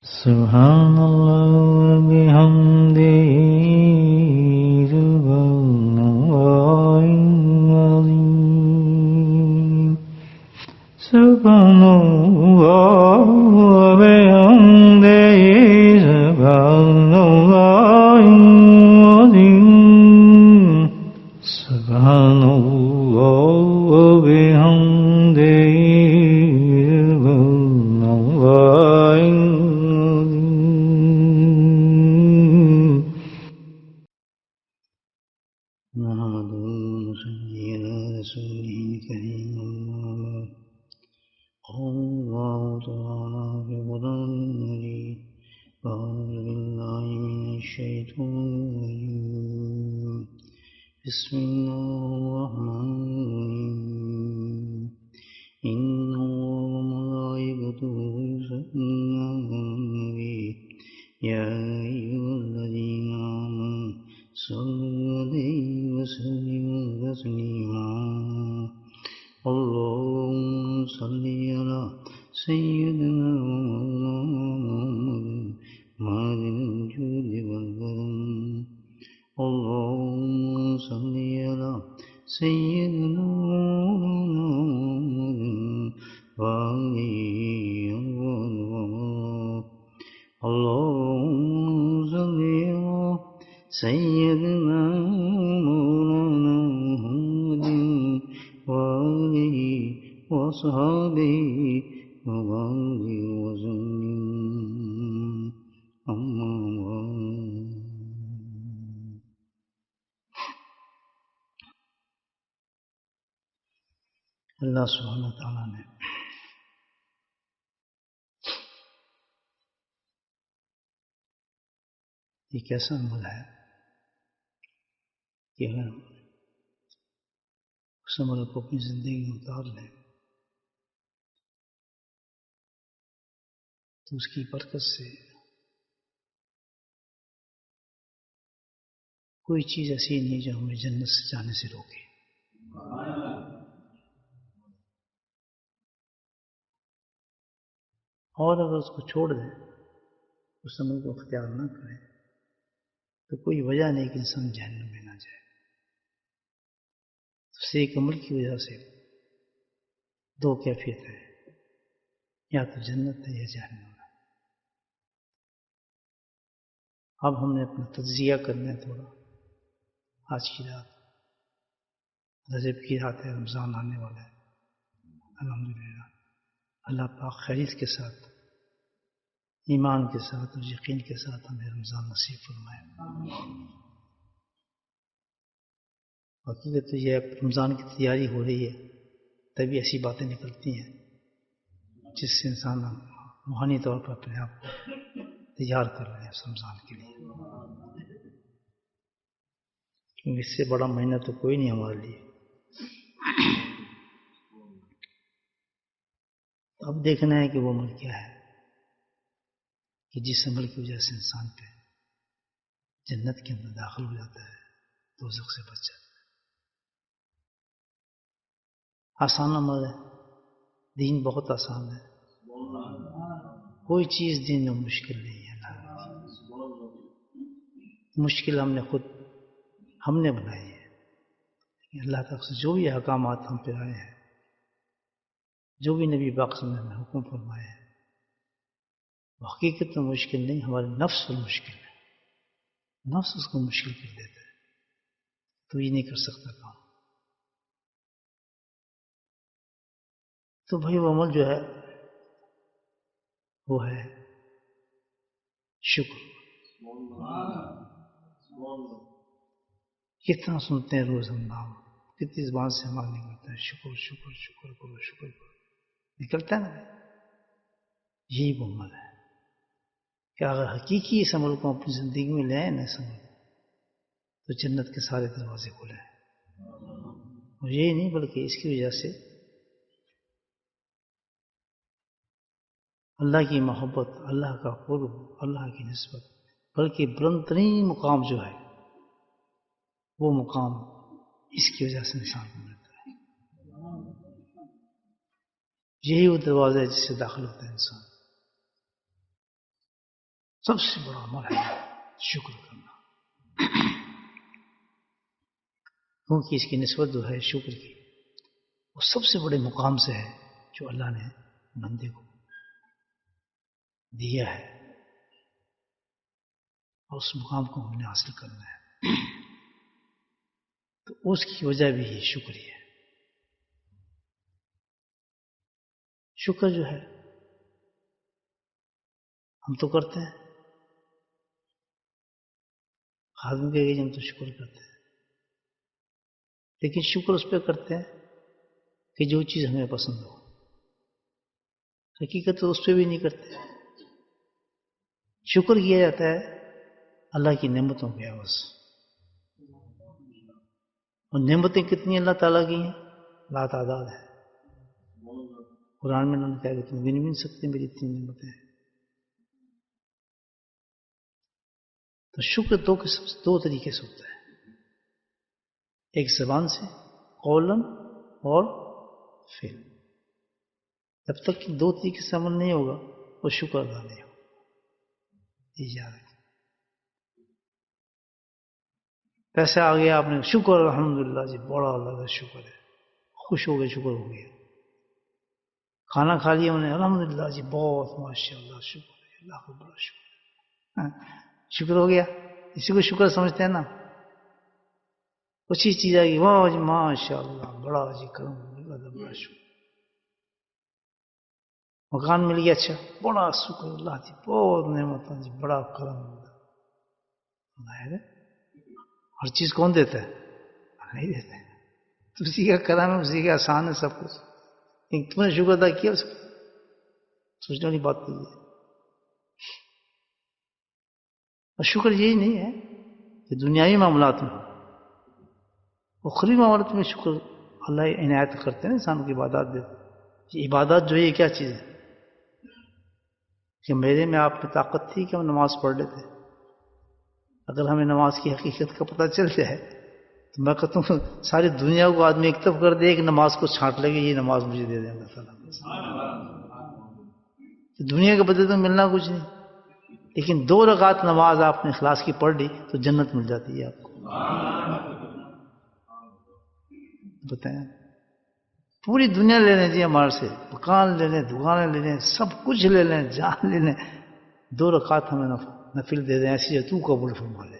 Subhanallah bihamdihi subhanallahil azim. Subhanallah bihamdihi subhanallahil azim. Subhanallah bihamdihi subhanallahil نحمده ونصلي على رسوله الكريم قال الله تعالى في القرآن المجيد أعوذ بالله من الشيطان الرجيم بسم الله الرحمن الرحيم إن الله وملائكته يصلون على النبي يا أيها الذين آمنوا صلوا عليه وسلموا تسليما اللهم صل على سيدنا محمد معدن الجود والكرم اللهم صل على سيدنا محمد وآله وصحبه اللهم صل على سيدنا مولانا محمد وآله وصحبه وبارك وسلم أما بعد اللہ سبحانہ تعالیٰ نے ایک ایسا عمل ہے کہ اگر اس عمل کو اپنی زندگی میں اتار لیں تو اس کی برکت سے کوئی چیز ایسی نہیں جو ہمیں جنت سے جانے سے روکے. اور اگر اس کو چھوڑ دیں اس عمل کو اختیار نہ کریں تو کوئی وجہ نہیں کہ انسان جہنم میں نہ جائے. اس ایک عمل کی وجہ سے دو کیفیت ہے، یا تو جنت ہے یا جہنم ہے. اب ہم نے اپنا تجزیہ کرنا ہے تھوڑا. آج کی رات رجب کی رات ہے، رمضان آنے والا ہے. الحمدللہ اللہ پاک خیریت کے ساتھ، ایمان کے ساتھ اور یقین کے ساتھ ہمیں رمضان نصیب فرمائے. حقیقت تو یہ رمضان کی تیاری ہو رہی ہے تبھی ایسی باتیں نکلتی ہیں جس سے انسان روحانی طور پر اپنے آپ کو تیار کر رہے ہیں رمضان کے لیے. کیونکہ اس سے بڑا مہینہ تو کوئی نہیں ہمارے لیے. اب دیکھنا ہے کہ وہ عمل کیا ہے کہ جس عمل کی وجہ سے انسان پہ جنت کے اندر داخل ہو جاتا ہے، دوزخ سے بچ جاتا ہے. آسان عمل ہے، دین بہت آسان ہے، کوئی چیز دین میں مشکل نہیں ہے. مشکل ہم نے بنائی ہے. اللہ تعالیٰ سے جو بھی احکامات ہم پہ آئے ہیں، جو بھی نبی پاک صلی اللہ علیہ وسلم نے حکم فرمائے ہیں، وہ حقیقت میں مشکل نہیں، ہمارے نفس پر مشکل ہے. نفس اس کو مشکل کر دیتا ہے تو یہ نہیں کر سکتا کام. تو بھائی وہ عمل جو ہے وہ ہے شکر. کتنا سنتے ہیں روز ہم نام، کتنی زبان سے ہمارا نکلتا ہے شکر شکر شکر کرو شکر کرو، نکلتا ہے نا. یہی وہ عمل ہے کہ اگر حقیقی اس عمل کو اپنی زندگی میں لے آئے نا سمجھ تو جنت کے سارے دروازے کھلے ہیں. اور یہی نہیں بلکہ اس کی وجہ سے اللہ کی محبت، اللہ کا قرب، اللہ کی نسبت، بلکہ بلند ترین مقام جو ہے وہ مقام اس کی وجہ سے انسان کو ملتا ہے. یہی وہ دروازہ ہے جس سے داخل ہوتا ہے انسان. سب سے بڑا عمل ہے شکر کرنا، کیونکہ اس کی نسبت جو ہے شکر کی وہ سب سے بڑے مقام سے ہے جو اللہ نے بندے کو دیا ہے، اور اس مقام کو ہم نے حاصل کرنا ہے، تو اس کی وجہ بھی یہ شکر ہی ہے۔ شکر جو ہے ہم تو کرتے ہیں، آدمی کہے گا ہم تو شکر کرتے ہیں، لیکن شکر اس پہ کرتے ہیں کہ جو چیز ہمیں پسند ہو، حقیقت تو اس پہ بھی نہیں کرتے۔ شکر کیا جاتا ہے اللہ کی نعمتوں پہ بس، اور نعمتیں کتنی اللہ تعالیٰ کی ہیں، لا تعداد ہے۔ قرآن میں انہوں نے کہا کہ تم گن بھی نہیں سکتے میری اتنی نعمتیں ہیں۔ تو شکر دو طریقے سے ہوتا ہے، ایک زبان سے قولاً اور فعل۔ جب تک کہ دو طریقے سے عمل نہیں ہوگا وہ شکر ادا نہیں ہوگا۔ یاد رکھیں، پیسے آ گیا آپ نے شکر الحمدللہ جی بڑا اللہ کا شکر ہے، خوش ہو گئے، شکر ہو گیا۔ کھانا کھا لیا انہوں نے الحمدللہ جی بہت ماشاء اللہ شکر ہے، اللہ کو بڑا شکر ہے، شکر ہو گیا۔ اسی کو شکر سمجھتے ہیں نا۔ کچھ ہی چیز آئے گی واہ جی ماشاء اللہ بڑا جی کرم اللہ کا بڑا شکر۔ مکان مل گیا اچھا بڑا شکر اللہ جی بہت نعمت جی بڑا کرم اللہ ہے۔ ہر چیز کون دیتا ہے؟ نہیں دیتا ہے، تو اسی کا کرم ہے، اسی کا آسان ہے سب کچھ، لیکن تم نے شکر ادا کیا اس کو؟ سوچنے والی بات تو یہ ہے۔ اور شکر یہی نہیں ہے کہ دنیاوی معاملات میں، اخروی معاملات میں شکر اللہ عنایت کرتے ہیں انسان کی عبادات دیتے ہیں۔ یہ عبادات جو ہے یہ کیا چیز ہے کہ میرے میں آپ میں طاقت تھی کہ ہم نماز پڑھ لیتے، اگر ہمیں نماز کی حقیقت کا پتہ چل جائے تو میں کہتا ہوں ساری دنیا کو آدمی اکتف کر دے ایک نماز کو چھانٹ لے گا، یہ نماز مجھے دے دیں اللہ تعالیٰ۔ دنیا کے بدلے تو ملنا کچھ نہیں، لیکن 2 رکعت نماز آپ نے اخلاص کی پڑھ لی تو جنت مل جاتی ہے آپ کو۔ بتائیں، پوری دنیا لے لیں جی ہمارے سے، مکان لے لیں، دکانیں لے لیں، سب کچھ لے لیں، جان لے لیں، 2 رکعت ہمیں نفل دے دیں ایسی ہے تو قبول فرما لے۔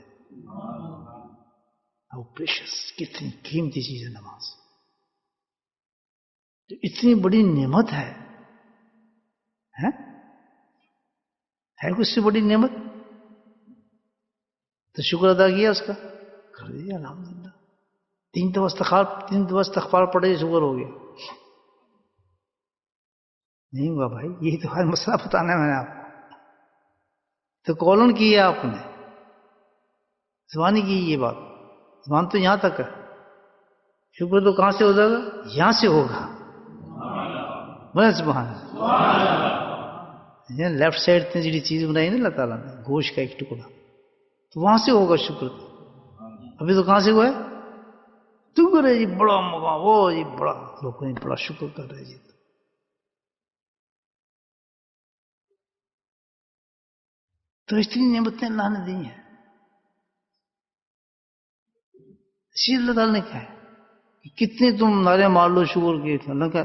وہ پریشس کتنی قیمتی چیز ہے نماز، تو اتنی بڑی نعمت ہے کچھ سے بڑی نعمت، تو شکر ادا کیا اس کا، کر دیا الحمدللہ۔ 3 دفعہ استغفار پڑھے شکر ہو گیا؟ نہیں ہوا بھائی، یہی تو ہر مسئلہ بتانا ہے میں نے آپ کو۔ تو قولن کی ہے آپ نے، زبانی کی یہ بات، زبان تو یہاں تک ہے، شکر تو کہاں سے ہو جائے گا؟ یہاں سے ہوگا، بس سبحان اللہ۔ لیفٹ سائڈ تے جی چیز بنائی نا اللہ تعالیٰ نے، گوشت کا ایک ٹکڑا، تو وہاں سے ہوگا شکر۔ ابھی تو کہاں سے ہوا ہے؟ شکر ہے جی بڑا مقام، وہ جی بڑا لوگ بڑا شکر کر رہے جی۔ تو اتنی نعمتیں اللہ نے دی ہیں، اسی اللہ تعالیٰ نے کہا ہے کہ کتنے تم نعرے مار لو شکر کے، اللہ کا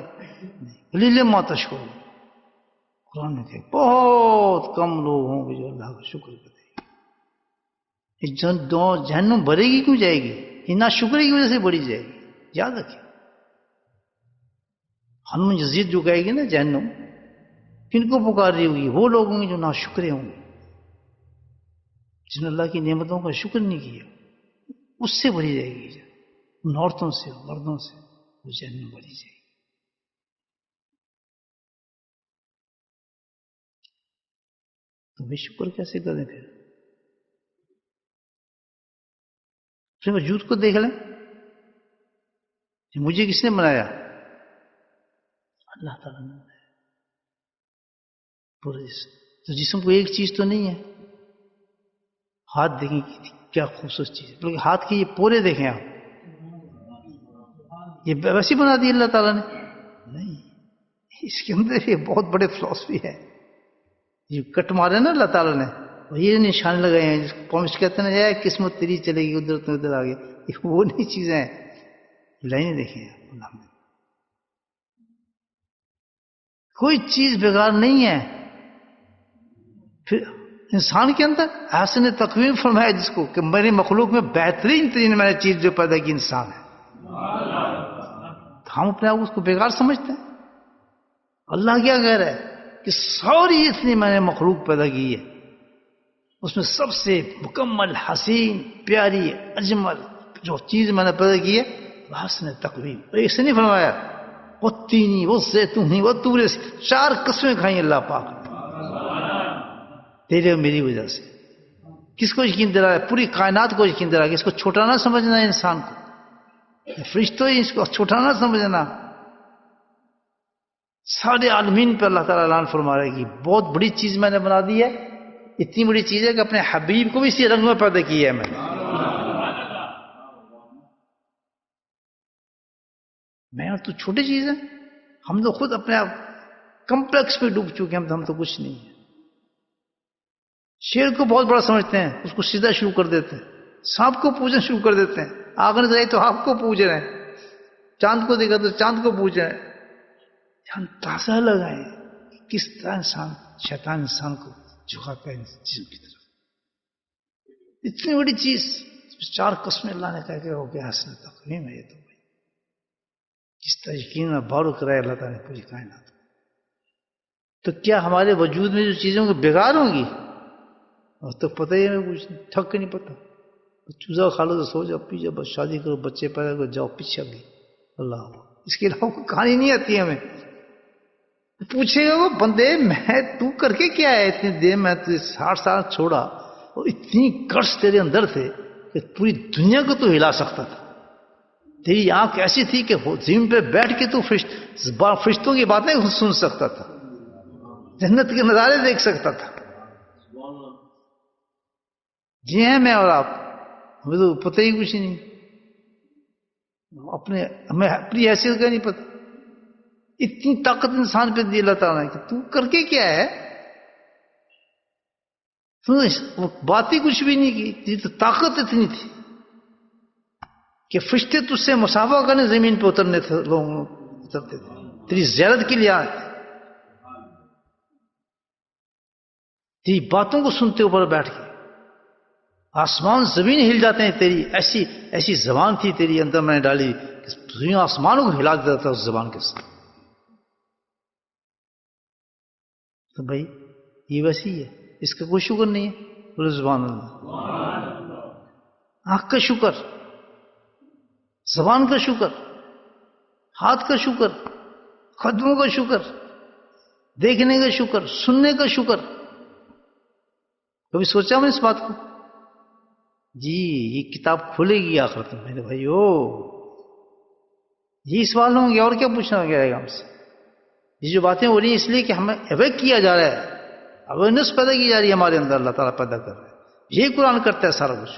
لیلے ماتا شکر۔ قرآن میں کہا بہت کم لوگ ہوں گے جو اللہ کا شکر کریں گے۔ جہنم بھرے گی کیوں جائے گی؟ یہ ناشکری کی وجہ سے بڑھی جائے گی، یاد رکھیں۔ ہنم یزید جو کہے گی نا جہنم کن کو پکار رہی ہوگی؟ وہ لوگ ہوں گے جو ناشکرے ہوں گے، جن نے اللہ کی نعمتوں کا شکر نہیں کیا، اس سے بڑھی جائے گی، ان عورتوں سے مردوں سے وہ جہنم بڑھی جائے گی۔ تو بے شکر کیسے کریں پھر وجود کو دیکھ لیں کہ مجھے کس نے بنایا؟ اللہ تعالیٰ نے بنایا پورے جسم۔ تو جسم کو ایک چیز تو نہیں ہے، ہاتھ دیکھیں کیا خوبصورت چیز ہے، بلکہ ہاتھ کے یہ پورے دیکھیں آپ، یہ ویسے بنا دی اللہ تعالیٰ نے؟ نہیں، اس کے اندر یہ بہت بڑے فلسفی ہے، یہ کٹ مارے نا اللہ تعالیٰ نے اور یہ نشان لگائے ہیں جس کو پومس کہتے ہیں نا، یا قسمت تیری چلے گی ادھر تو ادھر آگے، یہ وہ نہیں چیزیں ہیں، لائنیں دیکھیں اللہ نے، کوئی چیز بیکار نہیں ہے. پھر انسان کے اندر حسن تقویم فرمایا جس کو کہ میری مخلوق میں بہترین ترین میں نے چیز جو پیدا کی انسان ہے. ہم اپنے آپ اس کو بیکار سمجھتے ہیں. اللہ کیا کہہ رہا ہے کہ ساری اتنی میں نے مخلوق پیدا کی ہے، اس میں سب سے مکمل حسین پیاری اجمل جو چیز میں نے پیدا کی ہے حسن تقویم. ایسے نہیں فرمایا وہ تینی وہ زیتونی وہ تورے سے، 4 قسمیں کھائیں اللہ پاک نے تیرے اور میری وجہ سے. کس کو یقین دلا ہے؟ پوری کائنات کو یقین دلا کہ اس کو چھوٹا نہ سمجھنا ہے، انسان کو فرشتوں ہی اس کو چھوٹا نہ سمجھنا. سارے عالمین پہ اللہ تعالیٰ اعلان فرما رہے کہ بہت بڑی چیز میں نے بنا دی ہے، اتنی بڑی چیز ہے کہ اپنے حبیب کو بھی اسی رنگ میں پیدا کیا ہے میں نے. میں اور تو چھوٹی چیز ہے، ہم تو خود اپنے آپ کمپلیکس پہ ڈوب چکے ہیں، ہم تو کچھ نہیں ہے. شیر کو بہت بڑا سمجھتے ہیں، اس کو سیدھا شروع کر دیتے ہیں، سانپ کو پوجنا شروع کر دیتے ہیں، آگ نظر آئی تو آپ کو پوج رہے ہیں، چاند کو دیکھا تو چاند کو پوج رہے ہیں. اندازہ لگائیں کس طرح انسان شیطان انسان کو جھکاتا ہے چیزوں کی طرف. اتنی بڑی چیز 4 قسمیں اللہ نے کہا کہ ہو گیا حسن تقویم ہے. یہ تو جس طرح یقین میں بارو کرائے اللہ تعالیٰ نے پوری کائنات. تو کیا ہمارے وجود میں جو چیزوں کو بیکار ہوں گی؟ اور تو پتہ ہی ہمیں کچھ ٹھک نہیں پتہ. چوزا کھا لو تو سو جاؤ، پی جاؤ، بس شادی کرو، بچے پیدا کرو، جاؤ پیچھے گئی. اللہ اس کے علاوہ کوئی کہانی نہیں آتی ہمیں. پوچھے گا وہ بندے میں تو کر کے کیا ہے اتنی دیر میں 60 سال چھوڑا، اور اتنی گٹس تیرے اندر تھے کہ پوری دنیا کو تو ہلا سکتا تھا. تیری آنکھ ایسی تھی کہ زمین پہ بیٹھ کے تو فرشتوں کی باتیں سن سکتا تھا، جنت کے نظارے دیکھ سکتا تھا. جی ہیں میں اور آپ، ہمیں تو پتہ ہی کچھ نہیں، ہمیں اپنی حیثیت کا نہیں پتہ. اتنی طاقت انسان پہ دی اللہ تعالیٰ نے کہ تو کر کے کیا ہے؟ وہ بات ہی کچھ بھی نہیں کی، تیری تو طاقت اتنی تھی کہ فرشتے تجھ سے مسافہ کرنے زمین پہ اترنے تھے، اترتے تھے تیری زیارت کے لیے آئے تھے، تیری باتوں کو سنتے اوپر بیٹھ کے. آسمان زمین ہل جاتے ہیں تیری ایسی زبان تھی تیری اندر میں نے ڈالی کہ دنیا آسمانوں کو ہلا دیتا تھا اس زبان کے ساتھ. تو بھائی یہ ویسی ہے، اس کا کوئی شکر نہیں ہے. بولے سبحان اللہ. آنکھ کا شکر، زبان کا شکر، ہاتھ کا شکر، قدموں کا شکر، دیکھنے کا شکر، سننے کا شکر. کبھی سوچا میں اس بات کو؟ جی یہ کتاب کھلے گی آخرت میں میرے بھائیو. یہی سوال ہوں گے، اور کیا پوچھنا گیا ہم سے؟ یہ جو باتیں ہو رہی ہیں اس لیے کہ ہمیں اویک کیا جا رہا ہے، اویئرنیس پیدا کی جا رہی ہے ہمارے اندر، اللہ تعالیٰ پیدا کر رہا ہے. یہی قرآن کرتا ہے سارا کچھ.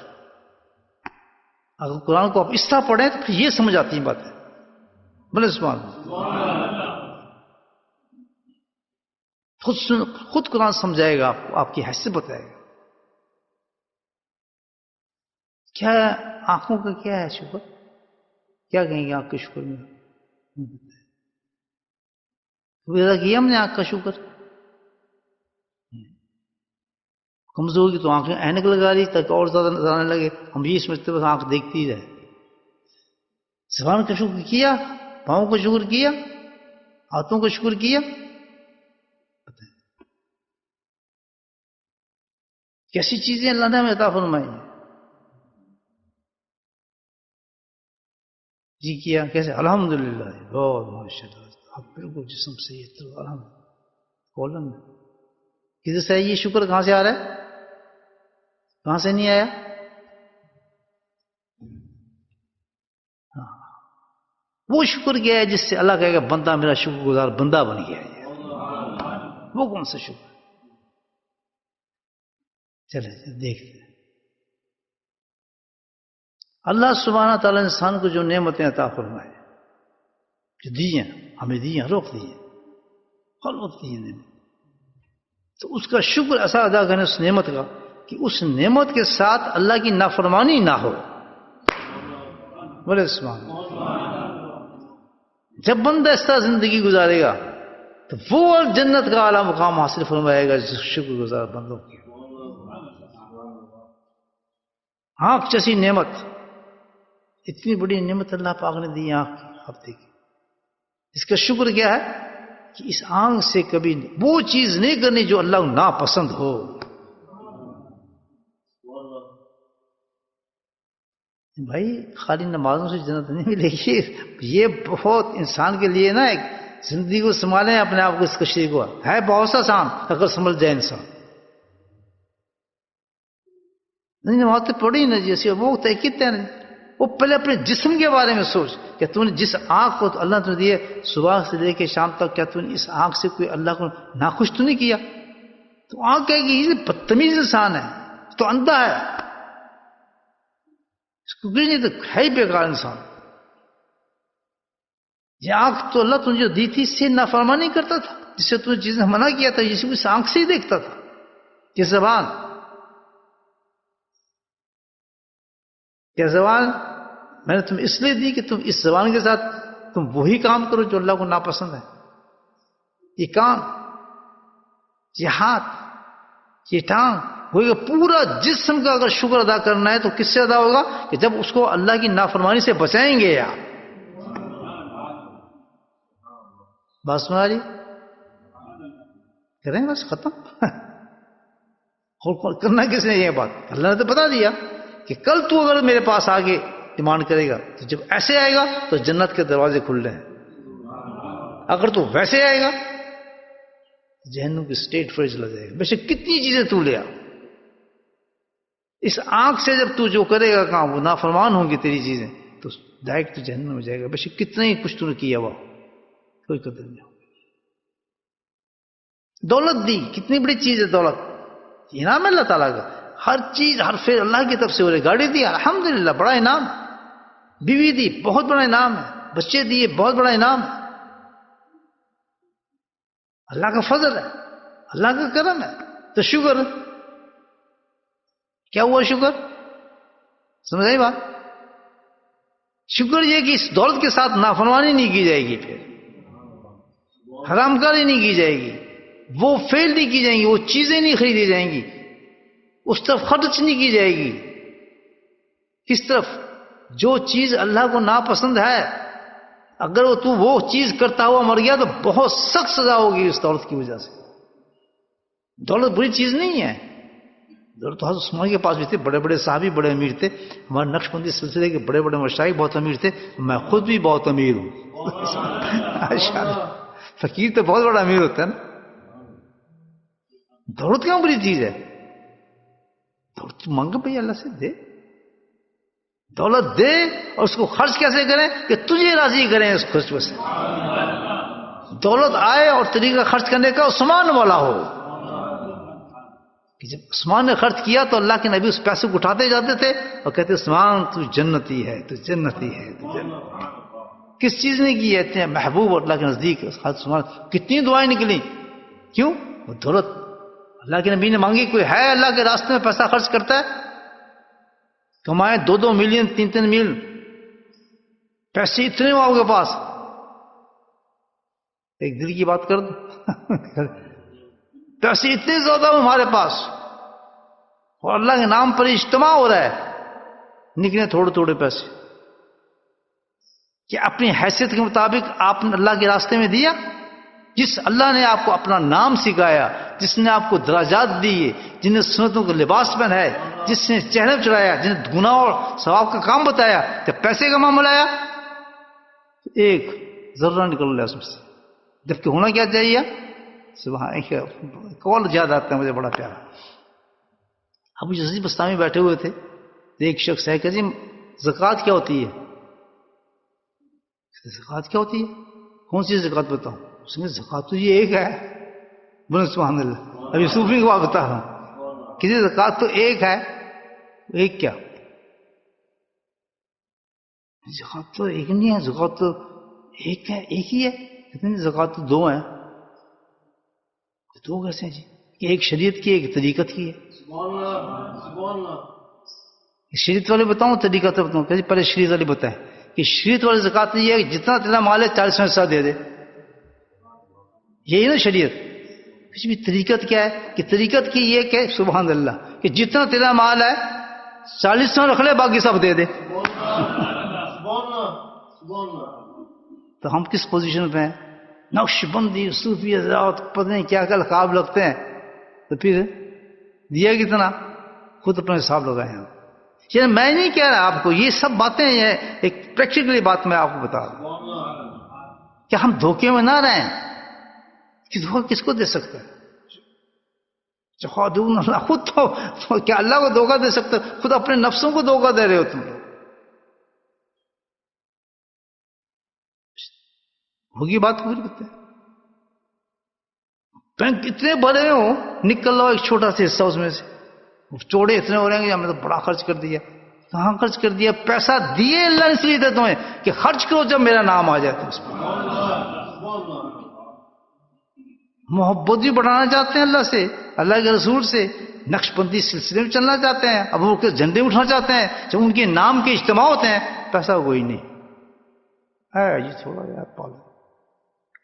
اگر قرآن کو آپ اس طرح پڑھیں تو پھر یہ سمجھ آتی ہیں باتیں. بولے سبحان اللہ. خود قرآن سمجھائے گا آپ کو، آپ کی حیثیت بتائے گا. کیا آنکھوں کا کیا ہے شکر؟ کیا کہیں گے آنکھ کے شکر میں؟ پیدا کیا ہم نے آنکھ کا شکر. کمزور کی تو آنکھیں اینک لگا لی تاکہ اور زیادہ نظر آنے لگے، ہم یہ سمجھتے بس آنکھ دیکھتی ہی رہے. زبان کا شکر کیا، پاؤں کا شکر کیا، ہاتھوں کا شکر کیا. کیسی چیزیں اللہ نے ہمیں عطا فرمائی ہیں. جی کیا کیسے؟ الحمدللہ، بہت ماشاءاللہ، آپ بالکل جسم صحیح ہے تو الحمدللہ. کالم کدھر سے یہ شکر کہاں سے آ رہا ہے؟ کہاں سے نہیں آیا؟ وہ شکر کیا ہے جس سے اللہ کہے گا بندہ میرا شکر گزار بندہ بن گیا ہے. وہ کون سا شکر؟ چلے دیکھتے ہیں. اللہ سبحانہ تعالیٰ انسان کو جو نعمتیں عطا فرمائے، جو دی ہیں ہمیں، دی ہیں روک دی ہیں، ہر وقت دی ہیں نعمت، تو اس کا شکر ایسا ادا کریں اس نعمت کا کہ اس نعمت کے ساتھ اللہ کی نافرمانی نہ ہو. بولے سبحان اللہ. جب بندہ اس طرح زندگی گزارے گا تو وہ جنت کا اعلیٰ مقام حاصل فرمائے گا جس شکر گزار بندوں کی. آنکھ جیسی نعمت، اتنی بڑی نعمت اللہ پاک نے دی آنکھ. آپ دیکھیں اس کا شکر کیا ہے کہ اس آنکھ سے کبھی وہ چیز نہیں کرنی جو اللہ کو ناپسند ہو. بھائی خالی نمازوں سے جنت نہیں ملے گی. یہ بہت انسان کے لیے نا ایک زندگی کو سنبھالیں اپنے آپ کو، اس کشتی کو ہے بہت سا آسان اگر سنبھل جائے انسان. نہیں نماز تو پڑھی نا جیسے وہ تحقیق ہے نا. وہ پہلے اپنے جسم کے بارے میں سوچ کہ تو نے جس آنکھ کو تو اللہ نے دیے صبح سے لے کے شام تک، کیا تو نے اس آنکھ سے کوئی اللہ کو ناخوش تو نہیں کیا؟ تو آنکھ کہے گی یہ بدتمیز انسان ہے، تو اندھا ہے، اس کو نہیں تو ہے ہی بیکار انسان. یہ آنکھ تو اللہ تجھے جو دی تھی اس سے نافرمانی کرتا تھا، جس سے تجھے چیزیں منع کیا تھا جسے اس آنکھ سے ہی دیکھتا تھا. یہ زبان، یہ زبان میں نے تم اس لیے دی کہ تم اس زبان کے ساتھ تم وہی کام کرو جو اللہ کو ناپسند ہے. یہ کان، یہ ہاتھ، یہ ٹانگ، وہ پورا جسم کا اگر شکر ادا کرنا ہے تو کس سے ادا ہوگا؟ کہ جب اس کو اللہ کی نافرمانی سے بچائیں گے. یا بات سنا رہی کریں بس ختم. کرنا کس نے یہ بات؟ اللہ نے تو بتا دیا کہ کل تو اگر میرے پاس آگے ڈیمانڈ کرے گا تو جب ایسے آئے گا تو جنت کے دروازے کھل رہے ہیں. اگر تو ویسے آئے گا جہنم کی اسٹیٹ فریج لگ جائے گا. ویسے کتنی چیزیں تو لیا، اس آنکھ سے جب تو جو کرے گا کام وہ نافرمان ہوں گی تیری چیزیں تو ڈائریکٹ تو جہنم میں جائے گا. ویسے کتنا ہی کچھ تو نے کیا وہ کوئی قدر نہیں ہوگی. دولت دی، کتنی بڑی چیز ہے دولت، انعام ہے اللہ تعالیٰ کا. ہر چیز ہر فعل اللہ کی طرف سے ہو رہی. گاڑی دی الحمدللہ بڑا انعام، بیوی دی بہت بڑا انعام ہے، بچے دیے بہت بڑا انعام ہے. اللہ کا فضل ہے، اللہ کا کرم ہے. تو شکر کیا ہوا؟ شکر سمجھ آئی بات؟ شکر یہ کہ اس دولت کے ساتھ نافرمانی نہیں کی جائے گی، پھر حرام کاری نہیں کی جائے گی، وہ فیل نہیں کی جائیں گی، وہ چیزیں نہیں خریدی جائیں گی، اس طرف خرچ نہیں کی جائے گی. کس طرف؟ جو چیز اللہ کو ناپسند ہے اگر وہ چیز کرتا ہوا مر گیا تو بہت سخت سزا ہوگی اس دولت کی وجہ سے. دولت بری چیز نہیں ہے. دولت حضرت عثمان کے پاس بھی تھے، بڑے بڑے صحابی بڑے امیر تھے. ہمارے نقش بندی سلسلے کے بڑے بڑے مشائخ بہت امیر تھے. میں خود بھی بہت امیر ہوں. فقیر تو بہت بڑا امیر ہوتا ہے نا. دولت کیوں بری چیز ہے؟ دولت مانگو بھائی اللہ سے دے، دولت دے اور اس کو خرچ کیسے کریں کہ تجھے راضی کریں اس خرچ سے. دولت آئے اور طریقہ خرچ کرنے کا عثمان والا ہو کہ جب عثمان نے خرچ کیا تو اللہ کے نبی اس پیسے کو اٹھاتے جاتے تھے اور کہتے عثمان تو جنتی ہے، تو جنتی ہے، تو جنتی. کس چیز نے کی ہے؟ اتنے محبوب اور اللہ کے نزدیک عثمان. کتنی دعائیں نکلی. کیوں؟ وہ دولت اللہ کے نبی نے مانگی. کوئی ہے اللہ کے راستے میں پیسہ خرچ کرتا ہے؟ کمائے 2 ملین 3 ملین پیسے اتنے ہو آپ کے پاس. ایک دل کی بات کر دو. پیسے اتنے زیادہ ہمارے پاس اور اللہ کے نام پر اجتماع ہو رہا ہے، نکلے تھوڑے تھوڑے پیسے. کہ اپنی حیثیت کے مطابق آپ نے اللہ کے راستے میں دیا؟ جس اللہ نے آپ کو اپنا نام سکھایا، جس نے آپ کو دراجات دیے، جن نے سنتوں کا لباس پہنایا، جس نے چہرے چڑھایا، جن نے گناہ اور ثواب کا کام بتایا، جب پیسے کا معاملہ آیا ایک ذرہ نکل رہا اس میں سے. جبکہ ہونا کیا چاہیے؟ سبحان کال یاد آتا ہے مجھے بڑا پیارا. ابو یزید بستامی بیٹھے ہوئے تھے، ایک شخص ہے کہ جی زکوٰۃ کیا ہوتی ہے؟ زکوٰۃ کیا ہوتی ہے؟ کون سی زکوٰۃ بتاؤں؟ اس نے زکوٰۃ تو یہ ایک ہے. بولے سبحان اللہ. ابھی صوفی کی بات بتا رہا ہوں کہ زکوٰۃ تو ایک ہے. ایک کیا؟ زکوٰۃ تو ایک نہیں ہے، زکوٰۃ تو ایک ہے، ایک ہی ہے. کتنی زکوٰۃ تو 2 ہیں. 2 کیسے ہیں جی؟ کہ ایک شریعت کی ایک طریقت کی ہے. شریعت والے بتاؤں طریقت بتاؤں؟ پہلے شریعت والے بتائیں کہ شریعت والے زکوٰۃ یہ ہے کہ جتنا تیرا مال ہے 40 میں حصہ دے دے. یہی نا شریعت. کچھ بھی طریقت کیا ہے کہ طریقت کی یہ کہ سبحان اللہ کہ جتنا تیرا مال ہے 40 میں رکھ لے باقی سب دے دے. تو ہم کس پوزیشن پہ ہیں؟ نقش بندی صوفی حضرات پتہ نہیں کیا کیا لقاب لگتے ہیں. تو پھر دیا کتنا خود اپنا حساب لگائیں. یعنی میں نہیں کہہ رہا آپ کو، یہ سب باتیں یہ ایک پریکٹیکلی بات میں آپ کو بتا رہا ہوں کہ ہم دھوکے میں نہ رہیں. کہ دھوکہ کس کو دے سکتا ہے؟ اللہ خود تو کیا اللہ کو دھوکہ دے سکتا ہے؟ خود اپنے نفسوں کو دھوکہ دے رہے ہو تم لوگ. ہوگی بات پوری کرتے ہیں. بینک اتنے بڑے ہو نکل لو ایک چھوٹا سا حصہ اس میں سے. چوڑے اتنے ہو رہے ہیں کہ ہم نے تو بڑا خرچ کر دیا. کہاں خرچ کر دیا؟ پیسہ دیے اللہ نے اس لیے دیتا ہوں کہ خرچ کرو جب میرا نام آ جائے تو اس پر. محبت بھی بڑھانا چاہتے ہیں اللہ سے، اللہ کے رسول سے، نقش بندی سلسلے میں چلنا چاہتے ہیں، ابو بکر جھنڈے اٹھانا چاہتے ہیں. جب ان کے نام کے اجتماع ہوتے ہیں پیسہ کوئی نہیں ہے. یہ تھوڑا یار پالو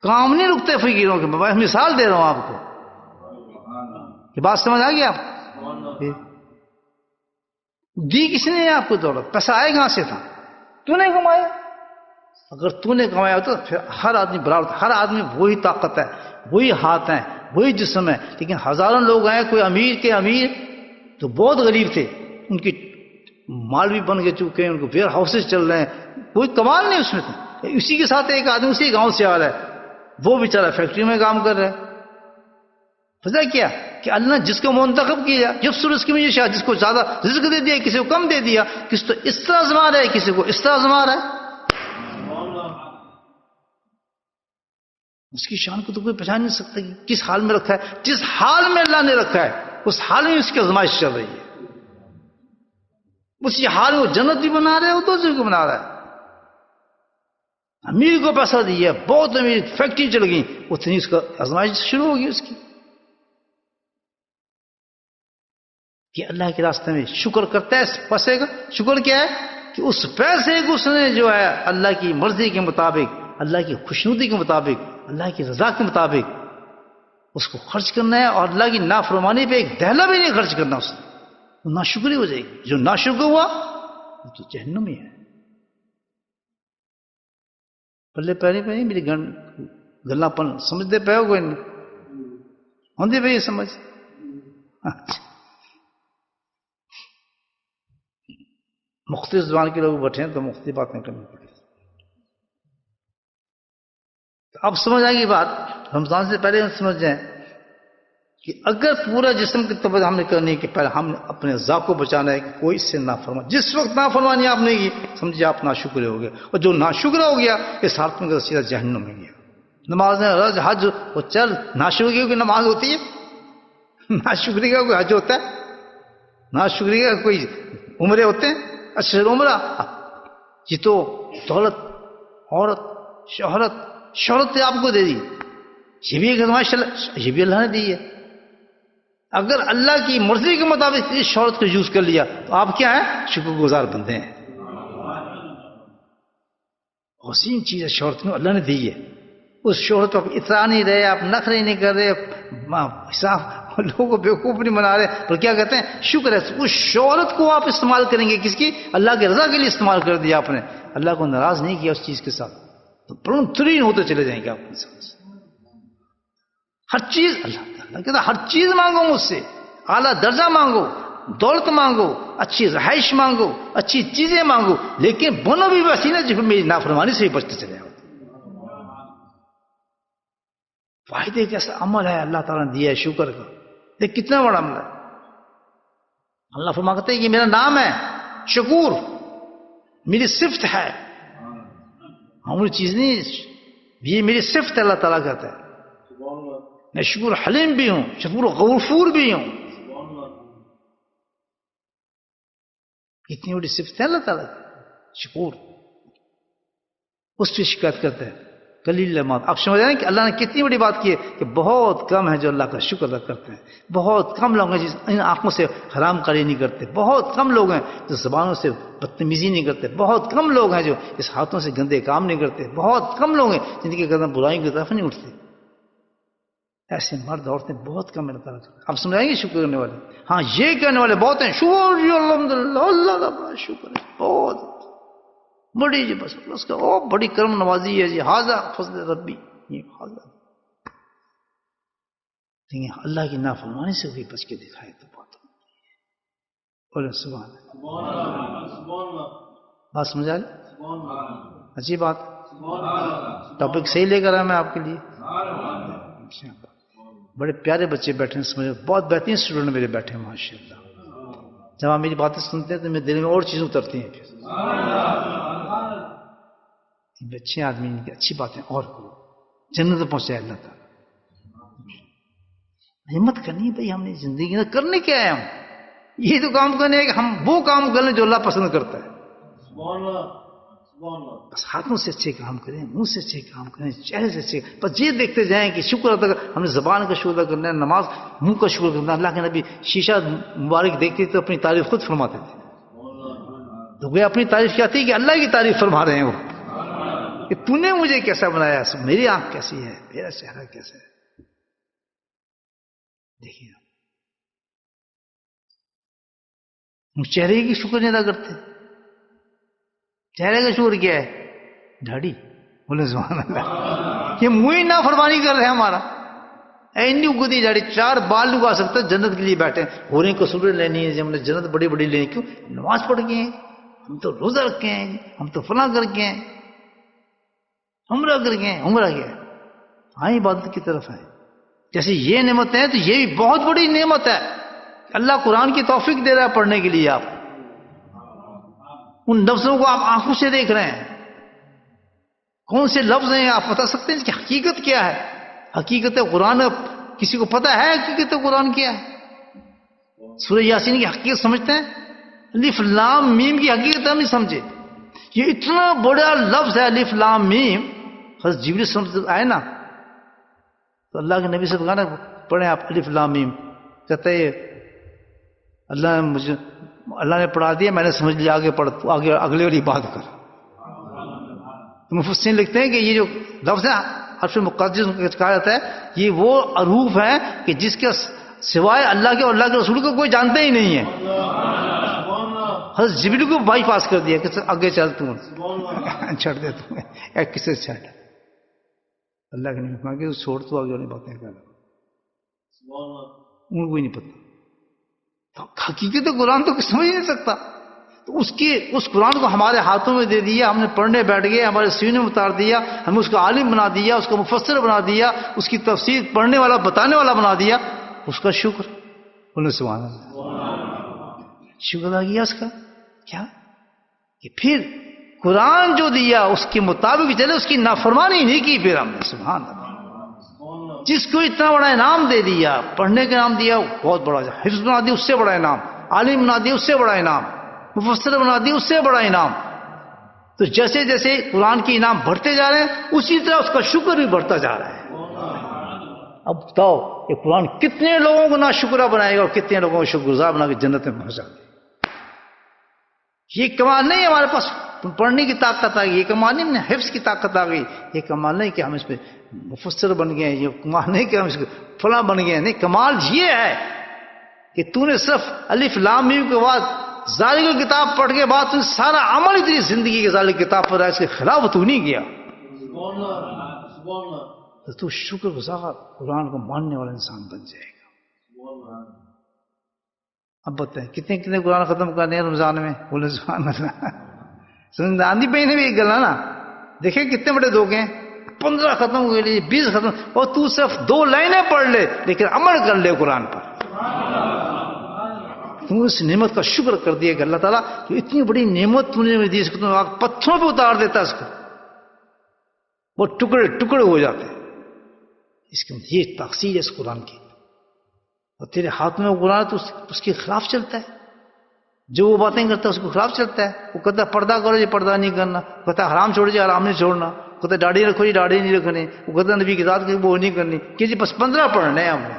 کام نہیں رکتے فقیروں کے. میں مثال دے رہا ہوں آپ کو. یہ بات سمجھ آ گئی آپ؟ دی کس نے آپ کو دولت؟ پیسہ آئے کہاں سے تھا؟ تو نے کمایا. اگر تو نے کمایا تو پھر ہر آدمی برابر. ہر آدمی وہی طاقت ہے، وہی ہاتھ ہیں، وہی جسم ہے. لیکن ہزاروں لوگ ہیں، کوئی امیر کے امیر تو بہت غریب تھے، ان کی مال بھی بن گئے چکے ہیں، ان کو ویئر ہاؤسز چل رہے ہیں، کوئی کمال نہیں اس میں تھا. اسی کے ساتھ ایک آدمی اسی گاؤں سے آ رہا ہے، وہ بیچارہ فیکٹری میں کام کر رہا ہے. پتہ کیا کہ اللہ نے جس کو منتخب کیا جب سورج کی وجہ سے جس کو زیادہ رزق دے دیا، کسی کو کم دے دیا، کسی تو اس طرح آزما رہا ہے، کسی کو اس طرح آزما رہا ہے. اس کی شان کو تو کوئی پہچان نہیں سکتا کہ کس حال میں رکھا ہے. جس حال میں اللہ نے رکھا ہے اس حال میں اس کی آزمائش چل رہی ہے. اسی حال میں وہ جنت بھی بنا رہا ہے، وہ دوزخ کو بنا رہا ہے. امیر کو پیسہ دیا، بہت امیر، فیکٹری چل گئی، اتنی اس کا آزمائش شروع ہوگی اس کی. کہ اللہ کے راستے میں شکر کرتا ہے اس پیسے کا. شکر کیا ہے کہ اس پیسے کو اس نے جو ہے اللہ کی مرضی کے مطابق، اللہ کی خوشنودی کے مطابق، اللہ کی رضا کے مطابق اس کو خرچ کرنا ہے. اور اللہ کی نافرمانی پہ ایک دہلا بھی نہیں خرچ کرنا. اس نے ناشکری ہو جائے گی. جو ناشکر ہوا وہ تو جہنم ہی ہے. پلے پہ نہیں میری گلا پن سمجھتے پہ ہو کوئی نہیں ہوندی پہ یہ سمجھ. مختلف زبان کے لوگ بیٹھے ہیں تو مختلف باتیں کرنی پڑی. اب سمجھ آئے گی بات. رمضان سے پہلے ہم سمجھ جائیں کہ اگر پورا جسم کی توجہ ہم نے کرنی ہے کہ پہلے ہم نے اپنے ذات کو بچانا ہے کہ کوئی اس سے نافرمانی. جس وقت نافرمانی آپ نے کی سمجھے آپ ناشکر ہو گئے. اور جو ناشکر ہو گیا اس حالت میں سیدھا جہنم میں گیا. نماز رز حج وہ چل ناشکری کی نماز ہوتی ہے؟ ناشکری کا کوئی حج ہوتا ہے؟ ناشکری کا کوئی عمرے ہوتے ہیں؟ اچھا عمرہ یہ تو دولت، عورت، شہرت آپ کو دے دی. یہ بھی ایک آزمائش، یہ بھی اللہ نے دی ہے. اگر اللہ کی مرضی کے مطابق اس شہرت کو یوز کر لیا تو آپ کیا ہیں؟ شکر گزار بندے ہیں. عظیم چیز ہے شہرت میں اللہ نے دی ہے. اس شہرت کو آپ اترا نہیں رہے، آپ نخرے نہیں کر رہے، حساب لوگوں کو بیوقوف نہیں بنا رہے، پر کیا کہتے ہیں؟ شکر ہے. اس شہرت کو آپ استعمال کریں گے کس کی؟ اللہ کی رضا کے لیے استعمال کر دیا آپ نے. اللہ کو ناراض نہیں کیا اس چیز کے ساتھ تو پرن ترین ہوتے چلے جائیں گے آپ کے ساتھ. ہر چیز اللہ کہتا ہے ہر چیز مانگو مجھ سے، اعلیٰ درجہ مانگو، دولت مانگو، اچھی رہائش مانگو، اچھی چیزیں مانگو، لیکن بنو بھی ویسی نہ جو میری نافرمانی سے ہی بچتے چلے آؤ. فائدے کیسا عمل ہے اللہ تعالیٰ نے دیا ہے شکر کا. یہ کتنا بڑا عمل ہے. اللہ فرماتے ہیں یہ میرا نام ہے شکور، میری صفت ہے، معمولی چیز نہیں، یہ میری صفت ہے. اللہ تعالیٰ کہتا ہے میں شکور حلیم بھی ہوں، شکور غفور بھی ہوں. اتنی بڑی صفت ہے اللہ تعالیٰ کی شکور. اس پہ شکایت کرتے ہیں قلیل ما، آپ سمجھ رہے ہیں کہ اللہ نے کتنی بڑی بات کی ہے کہ بہت کم ہے جو اللہ کا شکر ادا کرتے ہیں. بہت کم لوگ ہیں جس ان آنکھوں سے حرام کاری نہیں کرتے. بہت کم لوگ ہیں جو زبانوں سے بدتمیزی نہیں کرتے. بہت کم لوگ ہیں جو اس ہاتھوں سے گندے کام نہیں کرتے. بہت کم لوگ ہیں جن کے قدم برائیوں کی طرف نہیں اٹھتے. ایسے مرد عورتیں بہت کم اللہ تعالیٰ. آپ سمجھائیں گے شکر کرنے والے. ہاں یہ کہنے والے بہت ہیں شکر جی الحمد للہ اللہ کا بڑا شکر ہے بہت بڑی جی بس اس کا او بڑی کرم نوازی ہے جی حاضر فضل ربی. یہ حاضر لیکن اللہ کی نافرمانی سے کوئی بچ کے دکھائے تو بات ہوتی ہے. بولے سبحان اللہ. بات سمجھا لیں؟ اچھی بات. ٹاپک صحیح لے کر آیا میں آپ کے لیے. بڑے پیارے بچے بیٹھے ہیں سمجھو بہت بہترین اسٹوڈنٹ میرے بیٹھے ہیں ماشاء اللہ. جب آپ میری باتیں سنتے ہیں تو میرے دل میں اور چیزیں اترتی ہیں. پھر اچھے آدمی ان کی اچھی باتیں اور کرو جنت پہنچائے اللہ تعالیٰ. ہمت کرنی ہے بھائی ہم نے زندگی میں کرنے کیا ہے. ہم یہ تو کام کرنے ہے کہ ہم وہ کام کریں جو اللہ پسند کرتا ہے. بس ہاتھوں سے اچھے کام کریں, منہ سے اچھے کام کریں, چہرے سے اچھے, بس یہ دیکھتے جائیں کہ شکر ادا کر. ہم نے زبان کا شکر ادا کرنا ہے, نماز منہ کا شکر کرنا ہے. اللہ کے نبی شیشہ مبارک دیکھتے تو اپنی تعریف خود فرماتے تھے. تو وہ اپنی تعریف کیا تھی کہ اللہ کی تعریف فرما رہے ہیں وہ کہ تو نے مجھے کیسا بنایا, میری آنکھ کیسی ہے, میرا چہرہ کیسا ہے. دیکھیے ہم چہرے کی شکر نہیں ادا کرتے. چہرے کا شکر کیا ہے؟ داڑھی. بولے سبحان اللہ. یہ منہ ہی نافرمانی کر رہے ہیں ہمارا. اینی گدی داڑھی 4 بال نہیں اگا سکتا. جنت کے لیے بیٹھے ہو رہے کو سورج لینی ہے, ہم نے جنت بڑی بڑی لینی. کیوں؟ نماز پڑھ کے ہیں, ہم تو روزہ رکھے ہیں, ہم تو فلاں کر کے ہیں, عمرہ کر کے ہیں. عمرہ کیا ہے؟ ہاں عبادت کی طرف ہے. جیسے یہ نعمت ہے تو یہ بھی بہت بڑی نعمت ہے. اللہ قرآن کی توفیق دے رہا ہے پڑھنے کے لیے. آپ ان لفظوں کو آپ آنکھوں سے دیکھ رہے ہیں. کون سے لفظ ہیں آپ بتا سکتے ہیں اس کی حقیقت کیا ہے؟ حقیقت قرآن کسی کو پتہ ہے حقیقت قرآن کیا ہے؟ سورہ یاسین کی حقیقت سمجھتے ہیں؟ الف لام میم کی حقیقت ہم نہیں سمجھے. یہ اتنا بڑا لفظ ہے الف لام میم. حضرت جبریل سمجھ آئے نا تو اللہ کے نبی سے کہا نا پڑھیں آپ الف لام میم. کہتے ہیں اللہ نے پڑھا دیا, میں نے سمجھ لیا, آگے پڑھ, آگے اگلے والی بات کر. تو مفسرین لکھتے ہیں کہ یہ جو لفظ ہے حرف مقدس کہا جاتا ہے, یہ وہ حروف ہیں کہ جس کے سوائے اللہ کے اور اللہ کے رسول کو کوئی جانتا ہی نہیں ہے. حضرت جبریل کو بائی پاس کر دیا کہ آگے چل تم چھڑ دے تم ایک کسے چھڑ. اللہ کے نہیں کہا کہ چھوڑ تو آگے والی باتیں کر, ان کو ہی نہیں پتہ. حقیقت قرآن تو سمجھ نہیں سکتا. تو اس قرآن کو ہمارے ہاتھوں میں دے دیا, ہم نے پڑھنے بیٹھ گئے, ہمارے سینے میں اتار دیا, ہمیں اس کا عالم بنا دیا, اس کا مفسر بنا دیا, اس کی تفسیر پڑھنے والا بتانے والا بنا دیا. اس کا شکر. بولے سبحان اللہ. شکر ادا کیا اس کا کیا کہ پھر قرآن جو دیا اس کے مطابق چلے, اس کی نافرمانی نہیں کی. پھر ہم نے سبحان اللہ جس کو اتنا بڑا انعام دے دیا, پڑھنے کا انعام دیا بہت بڑا, حفظ بنا دیا اس سے بڑا انعام, عالم بنا دیا اس سے بڑا انعام, مفسر بنا دیا اس سے بڑا انعام. تو جیسے جیسے قرآن کے انعام بڑھتے جا رہے ہیں اسی طرح اس کا شکر بھی بڑھتا جا رہا ہے. اب بتاؤ یہ قرآن کتنے لوگوں کو ناشکرہ بنائے گا اور کتنے لوگوں کو شکر گزار بنا کے جنت میں پہنچا دے. یہ کمال نہیں ہمارے پاس پڑھنے کی طاقت آ گئی, یہ کمال نہیں حفظ کی طاقت آ گئی, یہ کمال نہیں کہ ہم اس پہ مفسر بن گئے, یہ کمال نہیں کہ ہم اس فلاں بن گئے. نہیں, کمال یہ ہے کہ تو نے صرف الف لام میم کے بعد ظالم کی کتاب پڑھ کے بعد تو سارا عمل تیری زندگی کے ظالم کتاب پر ہے, اس کے خلاف تو نہیں کیا. تو شکر گزار قرآن کو ماننے والا انسان بن جائے گا. اب بتائیں کتنے کتنے قرآن ختم کرنے ہیں رمضان میں؟ بولے سبحان اللہ. آندھی پہ بھی ایک گل ہے نا, دیکھیں کتنے بڑے دھوکے ہیں. 15 ختم ہوئے, 20 ختم, اور تو صرف 2 لائنیں پڑھ لے لیکن عمل کر لے قرآن پر. تم اس نعمت کا شکر کر دیا کہ اللہ تعالیٰ جو اتنی بڑی نعمت تم نے دی, اس کو تم پتھروں پہ اتار دیتا, اس کو وہ ٹکڑے ٹکڑے ہو جاتے. اس کے یہ تقسیم ہے اس قرآن کی. اور تیرے ہاتھ میں وہ قرآن تو اس کے خلاف چلتا ہے. جو وہ باتیں کرتا ہے اس کے خلاف چلتا ہے. وہ کہتا ہے پردہ کرو, یہ پردہ نہیں کرنا, کہتا ہے حرام چھوڑ جائے, حرام نہیں چھوڑنا. کہتے داڑھی رکھو جی داڑھی نہیں رکھنی، وہ کہتے نبی کی ذات کی وہ نہیں کرنی کہ جی بس 15 پڑھنے ہیں ہم نے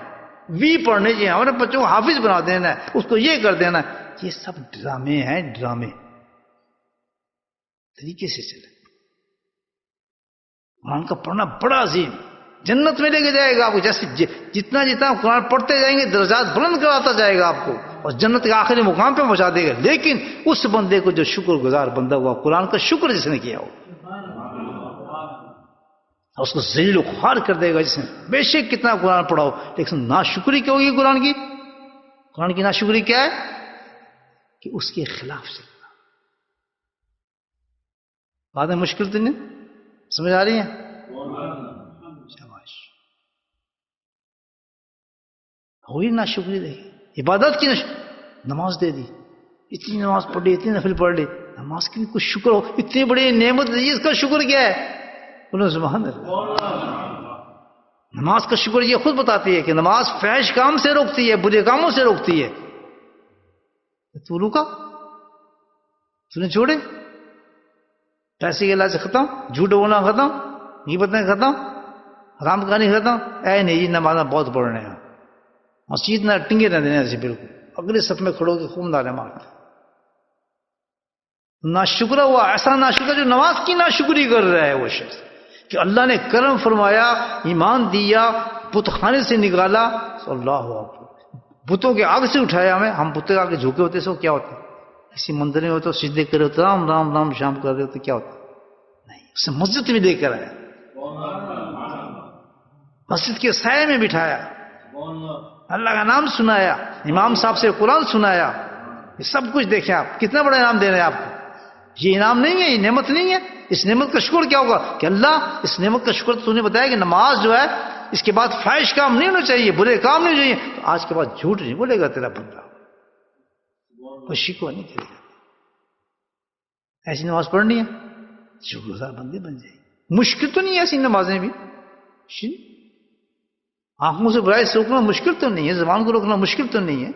20 پڑھنے جی ہمارے بچوں کو حافظ بنا دینا ہے، اس کو یہ کر دینا ہے. یہ سب ڈرامے ہیں، ڈرامے. طریقے سے چلے. قرآن کا پڑھنا بڑا عظیم، جنت میں لے کے جائے گا آپ کو. جیسے جتنا جتنا قرآن پڑھتے جائیں گے درجات بلند کراتا جائے گا آپ کو اور جنت کے آخری مقام پہ پہنچا دے گا. لیکن اس بندے کو جو شکر گزار بندہ ہوا، قرآن کا شکر جس نے کیا ہو، اس کو ذلیل و خوار کر دے گا. جس نے بے شک کتنا قرآن پڑھا ہو لیکن ناشکری کیا ہوگی قرآن کی. قرآن کی ناشکری کیا ہے کہ اس کے خلاف چلنا. باتیں مشکل تو نہیں سمجھ آ رہی ہیں؟ شاباش. ہوئی ناشکری دیکھی عبادت کی نماز دے دی، اتنی نماز پڑھ لی، اتنی نفل پڑھ لی، نماز کی بھی کچھ شکر ہو، اتنی بڑی نعمت دی، اس کا شکر کیا ہے؟ سبحان اللہ. نماز کا شکر یہ خود بتاتی ہے کہ نماز فحش کام سے روکتی ہے، برے کاموں سے روکتی ہے. تو رکا، تو نے چھوڑے، پیسے کے لالچ ختم، جھوٹ بولنا ختم، غیبتیں ختم، حرام کھانی ختم. اے نہیں جی نماز بہت پڑھ رہے ہیں، مسجد نہ ٹنگے رہ دینے ایسے بالکل اگلے صف میں کھڑو کے خوب دارے مارتے. ناشکرا ہوا، ایسا ناشکرا جو نماز کی ناشکری کر رہا ہے وہ شخص کہ اللہ نے کرم فرمایا، ایمان دیا، بت خانے سے نکالا. اللہ اکبر. بتوں کے آگ سے اٹھایا ہمیں، ہم بتوں کے آگے جھکے ہوتے سو کیا ہوتا؟ کسی مندر میں ہوتا سجدے کرے ہوتے رام رام رام شام کر رہے ہوتے کیا ہوتا؟ نہیں، اسے مسجد میں لے کر آیا، مسجد کے سائے میں بٹھایا، اللہ کا نام سنایا، امام صاحب سے قرآن سنایا. یہ سب کچھ دیکھیں آپ کتنا بڑا انعام دے رہے ہیں آپ کو. یہ انعام نہیں ہے، یہ نعمت نہیں ہے. اس نعمت کا شکر کیا ہوگا کہ اللہ اس نعمت کا شکر تو نے بتایا کہ نماز جو ہے اس کے بعد فحش کام نہیں ہونا چاہیے، برے کام نہیں چاہیے. تو آج کے بعد جھوٹ نہیں بولے گا تیرا بندہ، کوئی شکوہ نہیں کرے گا. ایسی نماز پڑھنی ہے، شکر گزار بندے بن جائے. مشکل تو نہیں ہے ایسی نمازیں بھی. آنکھوں سے برائی سے روکنا مشکل تو نہیں ہے، زبان کو روکنا مشکل تو نہیں ہے.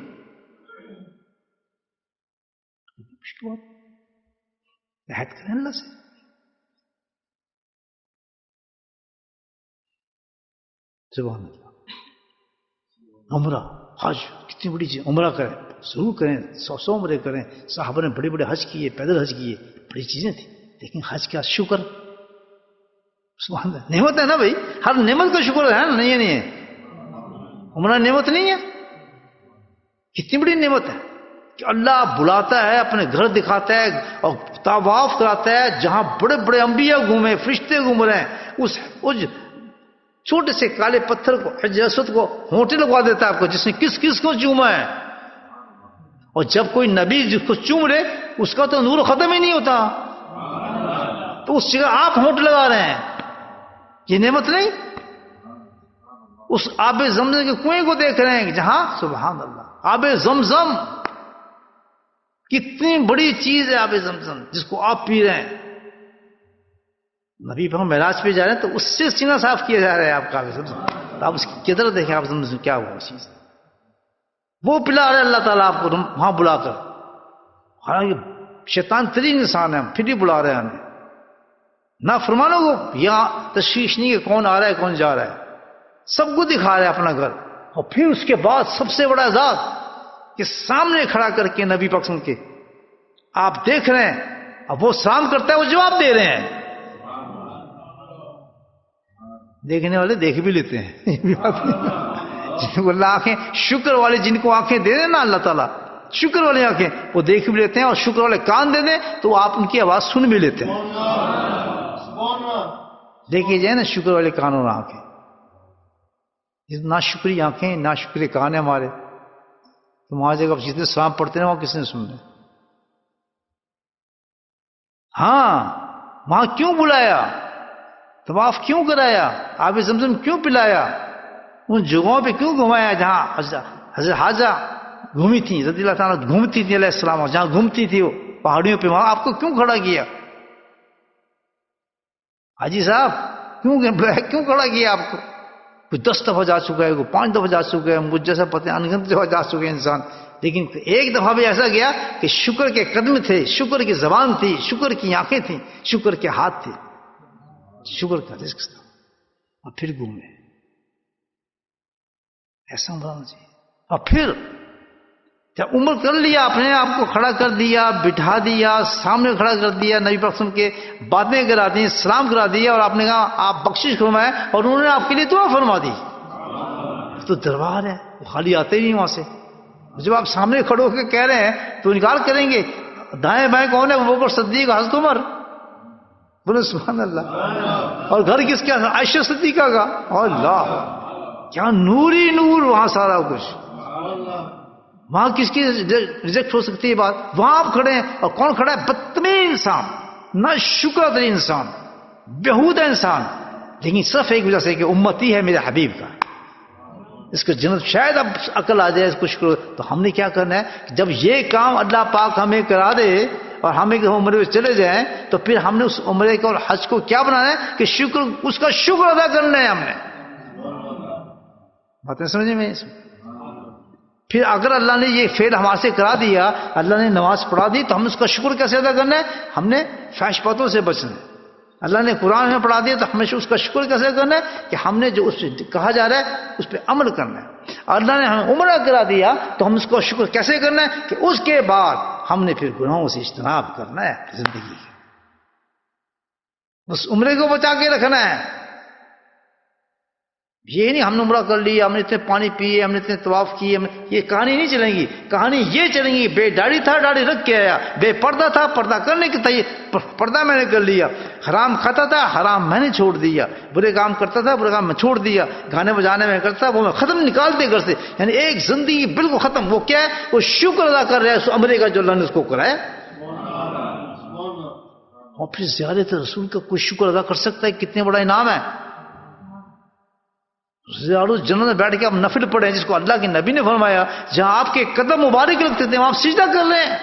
مشکل بات عہد کریں اللہ سے. سبحان اللہ. عمرہ حج کتنی بڑی چیز، عمرہ کریں ضرور کریں، 100 عمرے کریں. صحابہ نے بڑے بڑے حج کیے، پیدل حج کیے، بڑی چیزیں تھیں. لیکن حج کا شکر سبحان اللہ نعمت ہے نا بھائی، ہر نعمت کا شکر ہے نا. نہیں ہے عمرہ نعمت نہیں ہے؟ کتنی بڑی نعمت ہے کہ اللہ بلاتا ہے، اپنے گھر دکھاتا ہے اور طواف کراتا ہے. جہاں بڑے بڑے انبیاء گھومے، فرشتے گھوم رہے ہیں، اس چھوٹے سے کالے پتھر کو، حجر اسود کو ہونٹے لگوا دیتا ہے آپ کو، جس نے کس کس کو چوما ہے. اور جب کوئی نبی جس کو چوم رہے اس کا تو نور ختم ہی نہیں ہوتا، تو اس جگہ آپ ہونٹ لگا رہے ہیں. یہ نعمت نہیں؟ اس آب زمزم کے کنویں کو دیکھ رہے ہیں جہاں سبحان اللہ آب زمزم کتنی بڑی چیز ہے. آب زمزم جس کو آپ پی رہے ہیں، نبی پر معراج پہ جا رہے ہیں تو اس سے سینہ صاف کیا جا رہا ہے آپ کا آب زمزم. آپ اس کی قدر دیکھیں آب زمزم کیا ہوا چیز، وہ پلا رہے اللہ تعالیٰ آپ کو وہاں بلا کر. حالانکہ شیطان ترین انسان ہے، پھر بھی بلا رہے ہیں ہمیں. نہ فرمانوں کو یہاں تشویش نہیں کہ کون آ رہا ہے کون جا رہا ہے، سب کو دکھا رہے ہیں اپنا گھر. اور پھر اس کے بعد سب سے بڑا ذات کہ سامنے کھڑا کر کے نبی پاک کے آپ دیکھ رہے ہیں، اب وہ سلام کرتا ہے، وہ جواب دے رہے ہیں. دیکھنے والے دیکھ بھی لیتے ہیں جن کو اللہ آنکھیں، شکر والے جن کو آنکھیں دے دیں نا اللہ تعالیٰ، شکر والی آنکھیں، وہ دیکھ بھی لیتے ہیں. اور شکر والے کان دے دیں تو آپ ان کی آواز سن بھی لیتے ہیں. دیکھیے جائے نا شکر والے کان اور آنکھیں. نا شکری آنکھیں، نا شکری کان ہے ہمارے. تو وہاں جگہ جتنے سلام پڑھتے ہیں وہاں کس نے سننا؟ ہاں وہاں کیوں بلایا، طواف کیوں کرایا، آب زمزم کیوں پلایا، ان جگہوں پہ کیوں گھمایا جہاں حضرت حاجہ گھومی تھی رضی اللہ تعالیٰ، گھومتی تھی علیہ السلام، جہاں گھومتی تھی وہ پہاڑیوں پہ، وہاں آپ کو کیوں کھڑا کیا؟ حاجی صاحب کیوں کھڑا کیا آپ کو؟ کوئی 10 دفعہ جا چکا ہے، کوئی 5 دفعہ جا چکا ہے، مجھ جیسا پتہ انگنت دفعہ جا چکے ہیں انسان. لیکن ایک دفعہ بھی ایسا گیا کہ شکر کے قدم تھے، شکر کی زبان تھی، شکر کی آنکھیں تھیں، شکر کے ہاتھ تھے. شکر کا رزق تھا اور پھر گھومے. ایسا بنانا چاہیے. اور پھر جب عمر کر لیا, اپنے آپ کو کھڑا کر دیا, بٹھا دیا, سامنے کھڑا کر دیا, نبی پاک صلی اللہ علیہ وسلم کے باتیں کرا دی, سلام کرا دیا, اور آپ نے کہا آپ بخشش فرمائے, اور انہوں نے آپ کے لیے دعا فرما دی. تو دربار ہے, وہ خالی آتے ہی نہیں وہاں سے. جب آپ سامنے کھڑے ہو کے کہہ رہے ہیں تو انکار کریں گے. دائیں بائیں کون ہے؟ وہ بکر صدیق, حضرت عمر. بولے سبحان اللہ. اور گھر کس کا؟ عائشہ صدیقہ کا. اللہ, کیا نور ہی نور وہاں سارا کچھ. وہاں کس کی ریجیکٹ ہو سکتی ہے بات؟ وہاں آپ کھڑے ہیں, اور کون کھڑا ہے؟ بدتمیز انسان, نہ شکر ادا انسان, بیہودہ انسان, لیکن صرف ایک وجہ سے کہ امتی ہے میرے حبیب کا, اس کو جنت شاید اب عقل آ جائے اس کو شکر. تو ہم نے کیا کرنا ہے؟ جب یہ کام اللہ پاک ہمیں کرا دے اور ہمیں کہ عمرے میں چلے جائیں, تو پھر ہم نے اس عمرے کو اور حج کو کیا بنانا ہے کہ شکر, اس کا شکر ادا کرنا ہے ہم نے. باتیں سمجھیں میں. پھر اگر اللہ نے یہ فعل ہمارے سے کرا دیا, اللہ نے نماز پڑھا دی, تو ہم اس کا شکر کیسے ادا کرنا ہے؟ ہم نے فحش باتوں سے بچنا ہے. اللہ نے قرآن میں پڑھا دیا, تو ہمیں اس کا شکر کیسے کرنا ہے کہ ہم نے جو اس سے کہا جا رہا ہے اس پہ عمل کرنا ہے. اللہ نے ہمیں عمرہ کرا دیا, تو ہم اس کو شکر کیسے کرنا ہے کہ اس کے بعد ہم نے پھر گناہوں سے اجتناب کرنا ہے زندگی کے. اس عمرے کو بچا کے رکھنا ہے. یہ نہیں ہم نے عمرہ کر لیا, ہم نے اتنے پانی پیے, ہم نے اتنے طواف کیے, یہ کہانی نہیں چلیں گی. کہانی یہ چلیں گی, بے داڑھی تھا داڑھی رکھ کے آیا, بے پردہ تھا پردہ کرنے کی تھی, پردہ میں نے کر لیا, حرام کھاتا تھا حرام میں نے چھوڑ دیا, برے کام کرتا تھا برے کام میں چھوڑ دیا, گانے بجانے میں کرتا وہ میں ختم نکال دے گھر سے. یعنی ایک زندگی بالکل ختم. وہ کیا ہے؟ وہ شکر ادا کر رہا ہے اس عمرے کا جو اللہ نے اس کو کرایا. اور پھر زیارت رسول کا کوئی شکر ادا کر سکتا ہے؟ کتنے بڑا انعام ہے. جنت میں بیٹھ کے آپ نفل پڑھے ہیں, جس کو اللہ کے نبی نے فرمایا جہاں آپ کے قدم مبارک لگتے تھے وہاں آپ سجدہ کر رہے ہیں.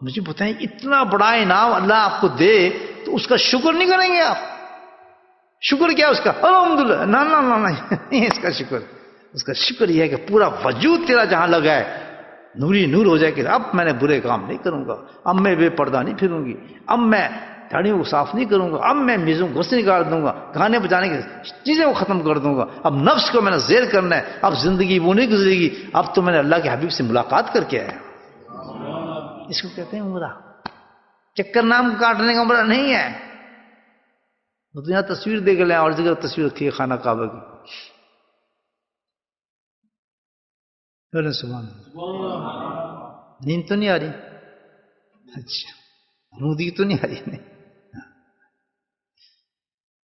مجھے بتائیں, اتنا بڑا انعام اللہ آپ کو دے تو اس کا شکر نہیں کریں گے آپ؟ شکر کیا اس کا؟ الحمدللہ. نہ نہیں اس کا شکر. اس کا شکر یہ ہے کہ پورا وجود تیرا جہاں لگا ہے نوری نور ہو جائے کہ اب میں نے برے کام نہیں کروں گا, اب میں بے پردہ نہیں پھروں گی, اب میں داڑھیوں کو صاف نہیں کروں گا, اب میں میزوں کو سے نکال دوں گا, گانے بجانے کی چیزیں کو ختم کر دوں گا, اب نفس کو میں نے زیر کرنا ہے, اب زندگی وہ نہیں گزرے گی, اب تو میں نے اللہ کے حبیب سے ملاقات کر کے آیا. اس کو کہتے ہیں عمرہ. چکر نام کاٹنے کا عمرہ نہیں ہے. دنیا تصویر دیکھ لیں, اور جگہ تصویر رکھی ہے خانہ کعبہ کی. سبحان اللہ. نیند تو نہیں آ رہی؟ اچھا, رودی تو نہیں آ رہی. نہیں,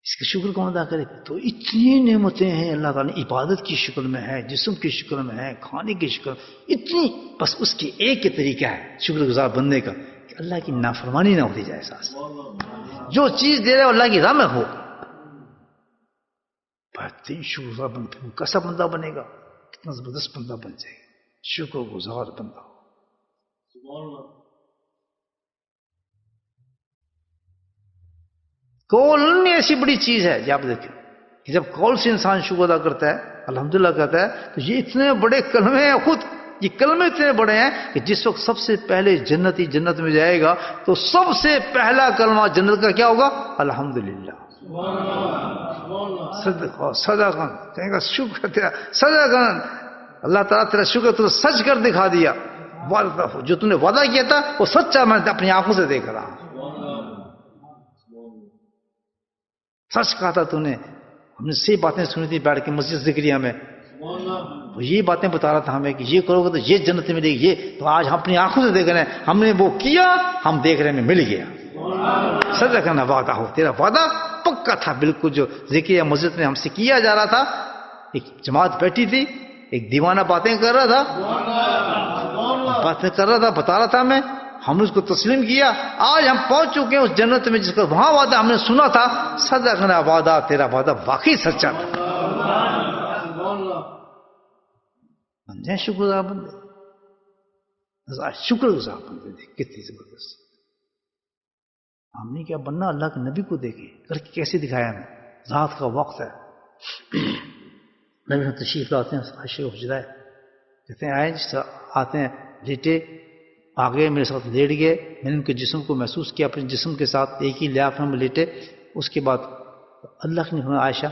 اس کا شکر کون ادا کرے؟ تو اتنی نعمتیں ہیں اللہ تعالیٰ نے, عبادت کی شکل میں ہے, جسم کی شکل میں ہے, کھانے کی شکل, اتنی. بس اس کی ایک ہی طریقہ ہے شکر گزار بننے کا کہ اللہ کی نافرمانی نہ ہوتی جائے. ساتھ جو چیز دے رہے ہو اللہ کی راہ میں ہو. بہترین شکر گزار بن, کیسا بندہ بنے گا؟ کتنا زبردست بندہ بن جائے گا شکر گزار بندہ. کول نہیں ایسی بڑی چیز ہے جب آپ دیکھیں کہ جب کول سے انسان شکر ادا کرتا ہے, الحمدللہ کہتا ہے, تو یہ اتنے بڑے کلمے ہیں. خود یہ کلمے اتنے بڑے ہیں کہ جس وقت سب سے پہلے جنتی جنت میں جائے گا تو سب سے پہلا کلمہ جنت کا کیا ہوگا؟ الحمدللہ. سجا کن کہیں گا شکر تیرا, سجا کن اللہ تعالیٰ تیرا شکر تو سچ کر دکھا دیا. جو تم نے وعدہ کیا تھا وہ سچا میں اپنی آنکھوں سے دیکھ رہا ہوں. سچ کہا تھا تو نے, ہم نے صحیح باتیں سنی تھی بیٹھ کے مسجد ذکریہ میں, وہ یہ باتیں بتا رہا تھا ہمیں کہ یہ کرو گے تو یہ جنت ملے گی. یہ تو آج ہم اپنی آنکھوں سے دیکھ رہے ہیں, ہم نے وہ کیا, ہم دیکھ رہے ہیں مل گیا. سچا کرنا وعدہ ہو, تیرا وعدہ پکا تھا بالکل. جو ذکریہ مسجد میں ہم سے کیا جا رہا تھا, ایک جماعت بیٹھی تھی, ایک دیوانہ باتیں کر رہا تھا, بتا رہا تھا میں, ہم نے اس کو تسلیم کیا. آج ہم پہنچ چکے ہیں اس جنت میں جس کا وہاں وعدہ ہم نے سنا تھا. سچا کرنا وعدہ, تیرا وعدہ واقعی سچا تھا. بن جائیں شکر گزار بندے, شکر گزار بندے. کتنی زبردست. ہم نے کیا بننا؟ اللہ کے نبی کو دیکھے کر کے کیسے دکھایا ہمیں. رات کا وقت ہے, نبی تشریف لاتے ہیں, حشر حجرہ ہے, کہتے ہیں آئے, آتے ہیں لیٹے, آگے میرے ساتھ لیٹ گئے، میں نے ان کے جسم کو محسوس کیا، اپنے جسم کے ساتھ ایک ہی لحاف میں لیٹے. اس کے بعد اللہ نے فرمایا عائشہ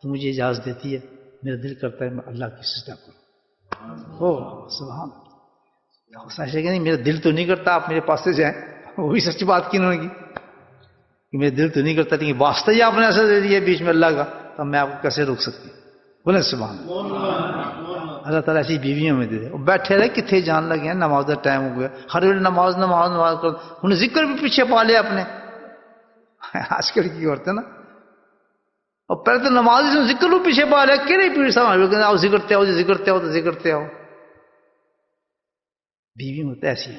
تو مجھے اجازت دیتی ہے، میرا دل کرتا ہے میں اللہ کی سجدہ کروں. سبحان اللہ. عائشہ کہ نہیں میرا دل تو نہیں کرتا آپ میرے پاس سے جائیں. وہ بھی سچ بات کی انہوں نے کہ میرا دل تو نہیں کرتا، لیکن واسطہ ہی آپ نے ایسا دے دیا بیچ میں اللہ کا، تو میں آپ کو کیسے روک سکتی. بولیں سبحان اللہ. اللہ تعالیٰ ایسی بیویوں میں دے دے. بیٹھے رہے کتنے جان لگے ہیں، نماز کا ٹائم ہو گیا، ہر ویلے نماز نماز نماز کر، انہیں ذکر بھی پیچھے پا لیا اپنے. آج کل کی عورتیں نا، اور پہلے تو نماز ذکر بھی پیچھے پا لیا کہ نہیں پیڑ صاحب آؤ ذکرتے آؤ ذکرتے آؤ تو ذکرتے آؤ. بیوی ہوتا ہے ایسی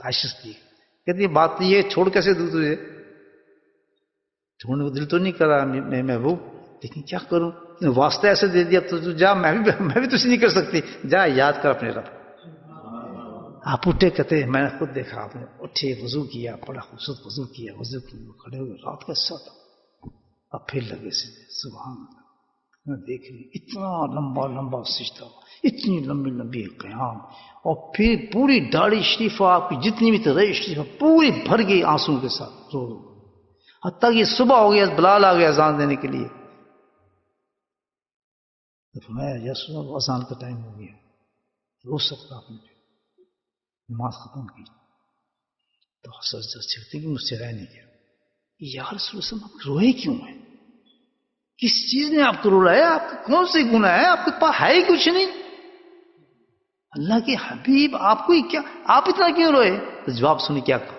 عائشہ کہتی ہے بات تو یہ چھوڑ کیسے دوں تجھے، چھوڑنے کو دل تو نہیں کر رہا میں محبوب، لیکن کیا کروں، واسطہ ایسے دے دیا تو جا، میں بھی تجھے نہیں کر سکتی، جا یاد کر اپنے رب. آپ اٹھے کہتے ہیں میں نے خود دیکھا، آپ نے اٹھے وضو کیا، بڑا خوبصورت وضو کیا، وضو کھڑے ہوئے رات کا سا تھا، اب پھر لگے سے سبحان اللہ. میں دیکھ رہی اتنا لمبا لمبا سجدہ، اتنی لمبی لمبی قیام، اور پھر پوری داڑھی شریفہ آپ کی جتنی بھی ترئی شریفہ پوری بھر گئی آنسو کے ساتھ رو رو، حتیٰ کہ صبح ہو گیا، بلال آ گیا اذان دینے کے لیے. تو فرمایا یا رسول اللہ اذان کا ٹائم ہو گیا، رو سکتا آپ نے. نماز ختم کی تو حضرت چھوٹی کی مجھ سے رہ نہیں گیا، یا رسول اللہ آپ روئے کیوں ہیں، کس چیز نے آپ کو رلایا، آپ کا کون سے گناہ ہے، آپ کے پاس ہے ہی کچھ نہیں، اللہ کے حبیب آپ کو ہی کیا، آپ اتنا کیوں روئے. تو جواب سنی کیا کہا،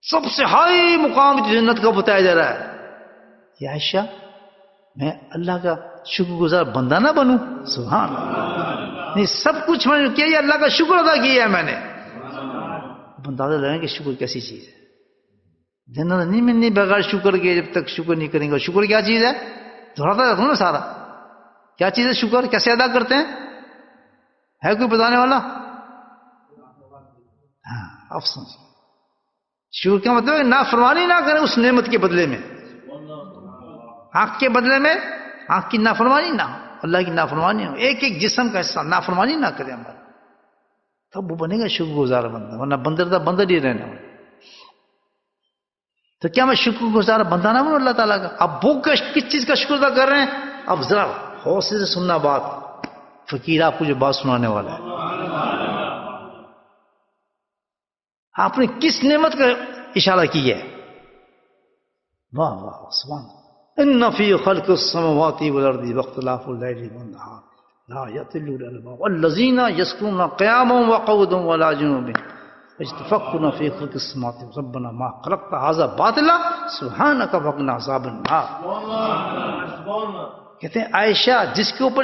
سب سے ہائی مقام جنت کا بتایا جا رہا ہے، یا عائشہ میں اللہ کا شکر گزار بندہ نہ بنوں. سبحان اللہ. نہیں سب کچھ میں نے کیا، یہ اللہ کا شکر ادا کیا ہے میں نے. اندازہ لگائیں کہ شکر کیسی چیز ہے، جنت نہیں ملنی بغیر شکر کے، جب تک شکر نہیں کریں گے. شکر کیا چیز ہے، دہراتا رہتا ہوں نا سارا، کیا چیز ہے شکر، کیسے ادا کرتے ہیں، ہے کوئی بتانے والا؟ ہاں افسوس. شکر کا مطلب ہے نافرمانی نہ کریں اس نعمت کے بدلے میں، آنکھ کے بدلے میں آنکھ کی نافرمانی نہ ہو، اللہ کی نافرمانی ہو، ایک ایک جسم کا حصہ نافرمانی نہ کرے ہمارا، تب وہ بنے گا شکر گزار بندہ، ورنہ بندر تھا بندر ہی رہنا. تو کیا میں شکر گزار بندہ نہ بنوں اللہ تعالیٰ کا؟ اب وہ کس چیز کا شکر ادا کر رہے ہیں؟ اب ذرا حوصلے سے سننا بات، فقیر آپ کو جو بات سنانے والا ہے، آپ نے کس نعمت کا اشارہ کیا ہے؟ واہ واہ سبحان اللہ. ان فی خلق السماوات والارض واختلاف اللیل والنہار لآیات للألباب والذین یذکرون قیاما وقعودا وعلی جنوبہم یتفکرون فی خلق السماوات ربنا ما خلقت ھذا باطلا سبحانک فقنا عذاب النار. کہتے ہیں عائشہ جس کے اوپر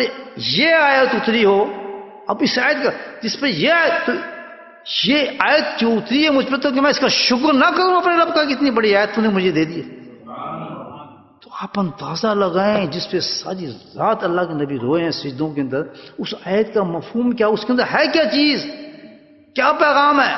یہ آیت اتری ہو، اب اس آیت کا جس پہ یہ آیت جو اتری ہے مجھ پہ، تو کہ میں اس کا شکر نہ کروں اپنے رب کا، کتنی بڑی آیت تو نے مجھے دے دی. تو آپ اندازہ لگائیں جس پہ ساری رات اللہ کے نبی روئے ہیں سجدوں کے اندر، اس آیت کا مفہوم کیا، اس کے اندر ہے کیا چیز، کیا پیغام ہے؟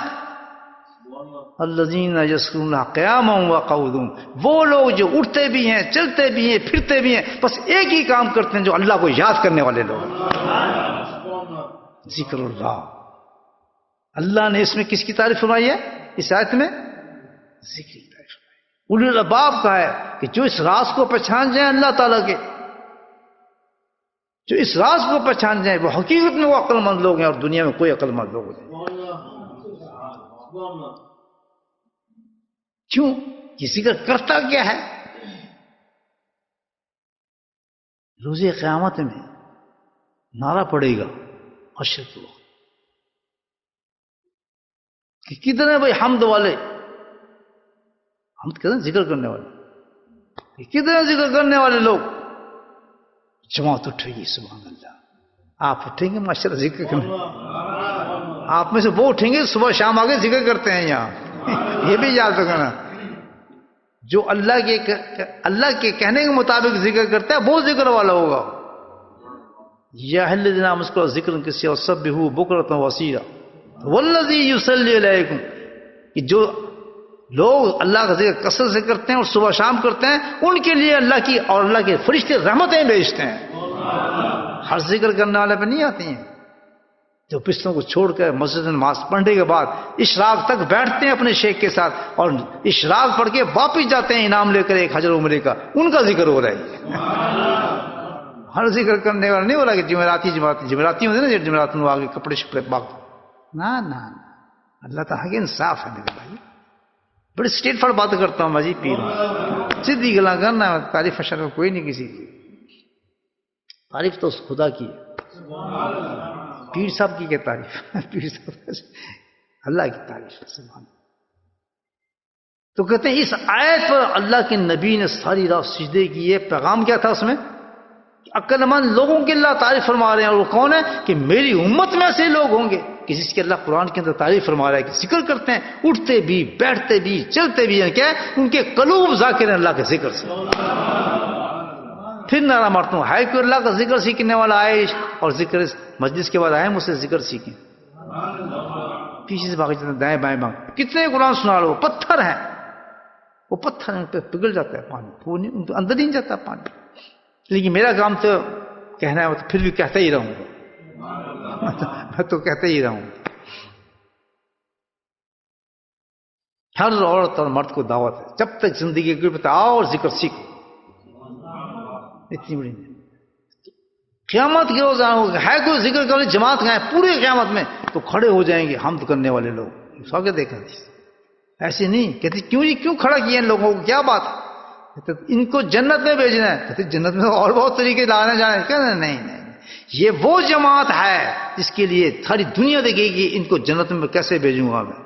الذین یذکرون قیاما وقعودا، وہ لوگ جو اٹھتے بھی ہیں، چلتے بھی ہیں، پھرتے بھی ہیں، بس ایک ہی کام کرتے ہیں، جو اللہ کو یاد کرنے والے لوگ. ذکر اللہ. اللہ نے اس میں کس کی تعریف فرمائی ہے اس آیت میں؟ ذکر کی تعریف فرمائی. اولو الالباب کا ہے کہ جو اس راز کو پہچان جائیں اللہ تعالیٰ کے، جو اس راز کو پہچان جائیں، وہ حقیقت میں وہ عقل مند لوگ ہیں، اور دنیا میں کوئی عقل مند لوگ نہیں. کیوں؟ یہ ذکر کرتا کیا ہے؟ روز قیامت میں نعرہ پڑے گا حشر کو کہ کتنے بھائی حمد والے، حمد کہتے ہیں ذکر کرنے والے، کتنے ذکر کرنے والے لوگ، جماعت اٹھے گی. سبحان اللہ. آپ اٹھیں گے ماشاءاللہ ذکر کرنے، آپ میں سے وہ اٹھیں گے صبح شام آگے ذکر کرتے ہیں یہاں. یہ بھی یاد رکھنا، جو اللہ کے کہنے کے مطابق ذکر کرتا ہے وہ ذکر والا ہوگا. یا الذین آمنوا اذکروا ذکرا کثیرا وسبحوہ بکرۃ واسیلا والذی یصلی علیکم، کہ جو لوگ اللہ کا ذکر کثرت سے کرتے ہیں اور صبح شام کرتے ہیں، ان کے لیے اللہ کی اور اللہ کے فرشتے رحمتیں بھیجتے ہیں. ہر ذکر کرنے والے پہ نہیں آتی ہیں. جو بستروں کو چھوڑ کر مسجد میں نماز پڑھنے کے بعد اشراق تک بیٹھتے ہیں اپنے شیخ کے ساتھ اور اشراق پڑھ کے واپس جاتے ہیں انعام لے کر ایک حج عمرے کا، ان کا ذکر ہو رہا ہے۔ ہر ذکر کرنے والا نہیں ہو رہا کہ جمعراتی ہوتے نا، جمعرات میں آگے کپڑے شپڑے پاک، نہ اللہ تعالیٰ کے انصاف ہے میرے بھائی، بڑی اسٹریٹ فارورڈ بات کرتا ہوں میں جی، پیر سیدھی گلا کرنا، تعریف اشر کوئی نہیں کسی کی، تعریف تو اس خدا کی ہے، پیر صاحب کی کیا تعریف، پیر صاحب اللہ کی تعریف ہے، سبحان۔ تو کہتے ہیں اس آیت پر اللہ کے نبی نے ساری رات سجدے کیے، پیغام کیا تھا اس میں؟ عقل مند لوگوں کی اللہ تعریف فرما رہے ہیں، اور وہ کون ہے؟ کہ میری امت میں ایسے لوگ ہوں گے کہ جس کی اللہ قرآن کے اندر تعریف فرما رہا ہے، کہ ذکر کرتے ہیں، اٹھتے بھی بیٹھتے بھی چلتے بھی، کیا ہے؟ ان کے قلوب ذاکر ہیں اللہ کے ذکر سے۔ پھر نعرہ مارتا ہوں، ہے کوئی اللہ کا ذکر سیکھنے والا آئے اور ذکر مجلس کے بعد آئے مجھ سے ذکر سیکھیں؟ پیچھے سے باقی چلتے دائیں بائیں بائیں، کتنے قرآن سنا لو، پتھر ہیں، وہ پتھر ان پہ پگھل جاتا ہے پانی، وہ نہیں ان کے اندر نہیں جاتا پانی۔ لیکن میرا کام تو کہنا ہے، تو پھر بھی کہتا ہی رہوں گا، میں تو کہتا ہی رہوں گا۔ ہر عورت اور مرد کو دعوت ہے، جب تک زندگی کے پتہ آؤ اور ذکر سیکھو، اتنی بڑی قیامت کے روز ہے کوئی ذکر کرنے جماعت گئے پورے قیامت میں تو کھڑے ہو جائیں گے حمد کرنے والے لوگ، سو کے دیکھا ایسے نہیں کہتے کیوں جی کیوں کھڑا کیا ان لوگوں کو، کیا بات ہے؟ کہتے ان کو جنت میں بھیجنا ہے، کہتے جنت میں اور بہت طریقے لانے جانے، کہتے نہیں یہ وہ جماعت ہے جس کے لیے ساری دنیا دیکھے گی ان کو جنت میں کیسے بھیجوں گا میں،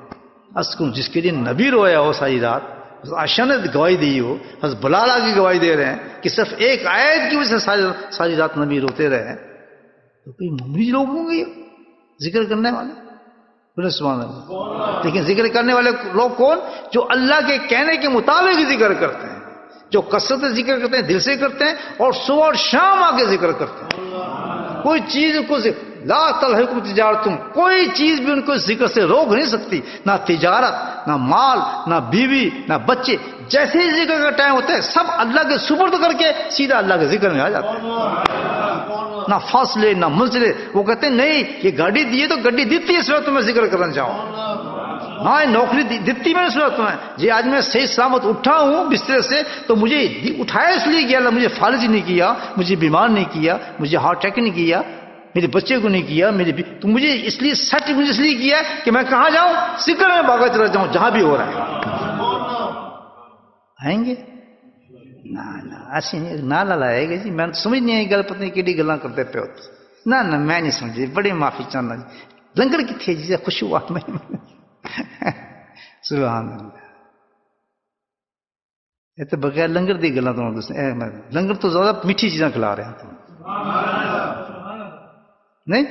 اسکن جس کے لیے نبی رویا ہو ساری رات، عائشہ نے گواہی دی ہو، حضرت بلال کی گواہی دے رہے ہیں کہ صرف ایک آیت کی وجہ سے ساری رات نبی روتے رہے، تو کوئی معمولی لوگ ہوں گے ذکر کرنے والے؟ بولے سبحان اللہ۔ لیکن ذکر کرنے والے لوگ کون؟ جو اللہ کے کہنے کے مطابق ذکر کرتے ہیں، جو کثرت سے ذکر کرتے ہیں، دل سے کرتے ہیں، اور صبح اور شام آ کے ذکر کرتے ہیں۔ کوئی چیز کو لا تلہکم تجارتم، کوئی چیز بھی ان کو ذکر سے روک نہیں سکتی، نہ تجارت، نہ مال، نہ بیوی، نہ بچے، جیسے ہی ذکر کا ٹائم ہوتا ہے سب اللہ کے سپرد کر کے سیدھا اللہ کے ذکر میں آ جاتے ہیں، نہ فاصلے نہ منزلے۔ وہ کہتے ہیں نہیں یہ گاڑی دی ہے تو گڈی دیتی ہے اس وقت میں ذکر کرنا چاہوں، ہاں نوکری دیتی میں اس وقت میں جی، آج میں صحیح سلامت اٹھا ہوں بستر سے تو مجھے اٹھایا اس لیے کیا، اللہ مجھے فالج نہیں کیا، مجھے بیمار نہیں کیا، مجھے ہارٹ اٹیک نہیں کیا، میرے بچے کو نہیں کیا، تو مجھے اس لیے سیٹ مجھے اس لیے کیا کہ میں کہاں جاؤں، ذکر میں بھاگا چلا جاؤں جہاں بھی ہو رہا ہے۔ آئیں گے نہ ایسی نہیں نہ لائے گا جی، میں سمجھ نہیں آئی گل، پتہ نہیں کیڑی گلاں کرتے پہ ہوتے، نہ میں نہیں سمجھی، بڑی معافی چاہنا جی، لنگر کتنے جی خوشی ہوا میں سبحان اللہ، یہ تو بغیر لنگر دی گلاں تو لنگر تو زیادہ میٹھی چیزاں کھلا رہے ہیں نہیں،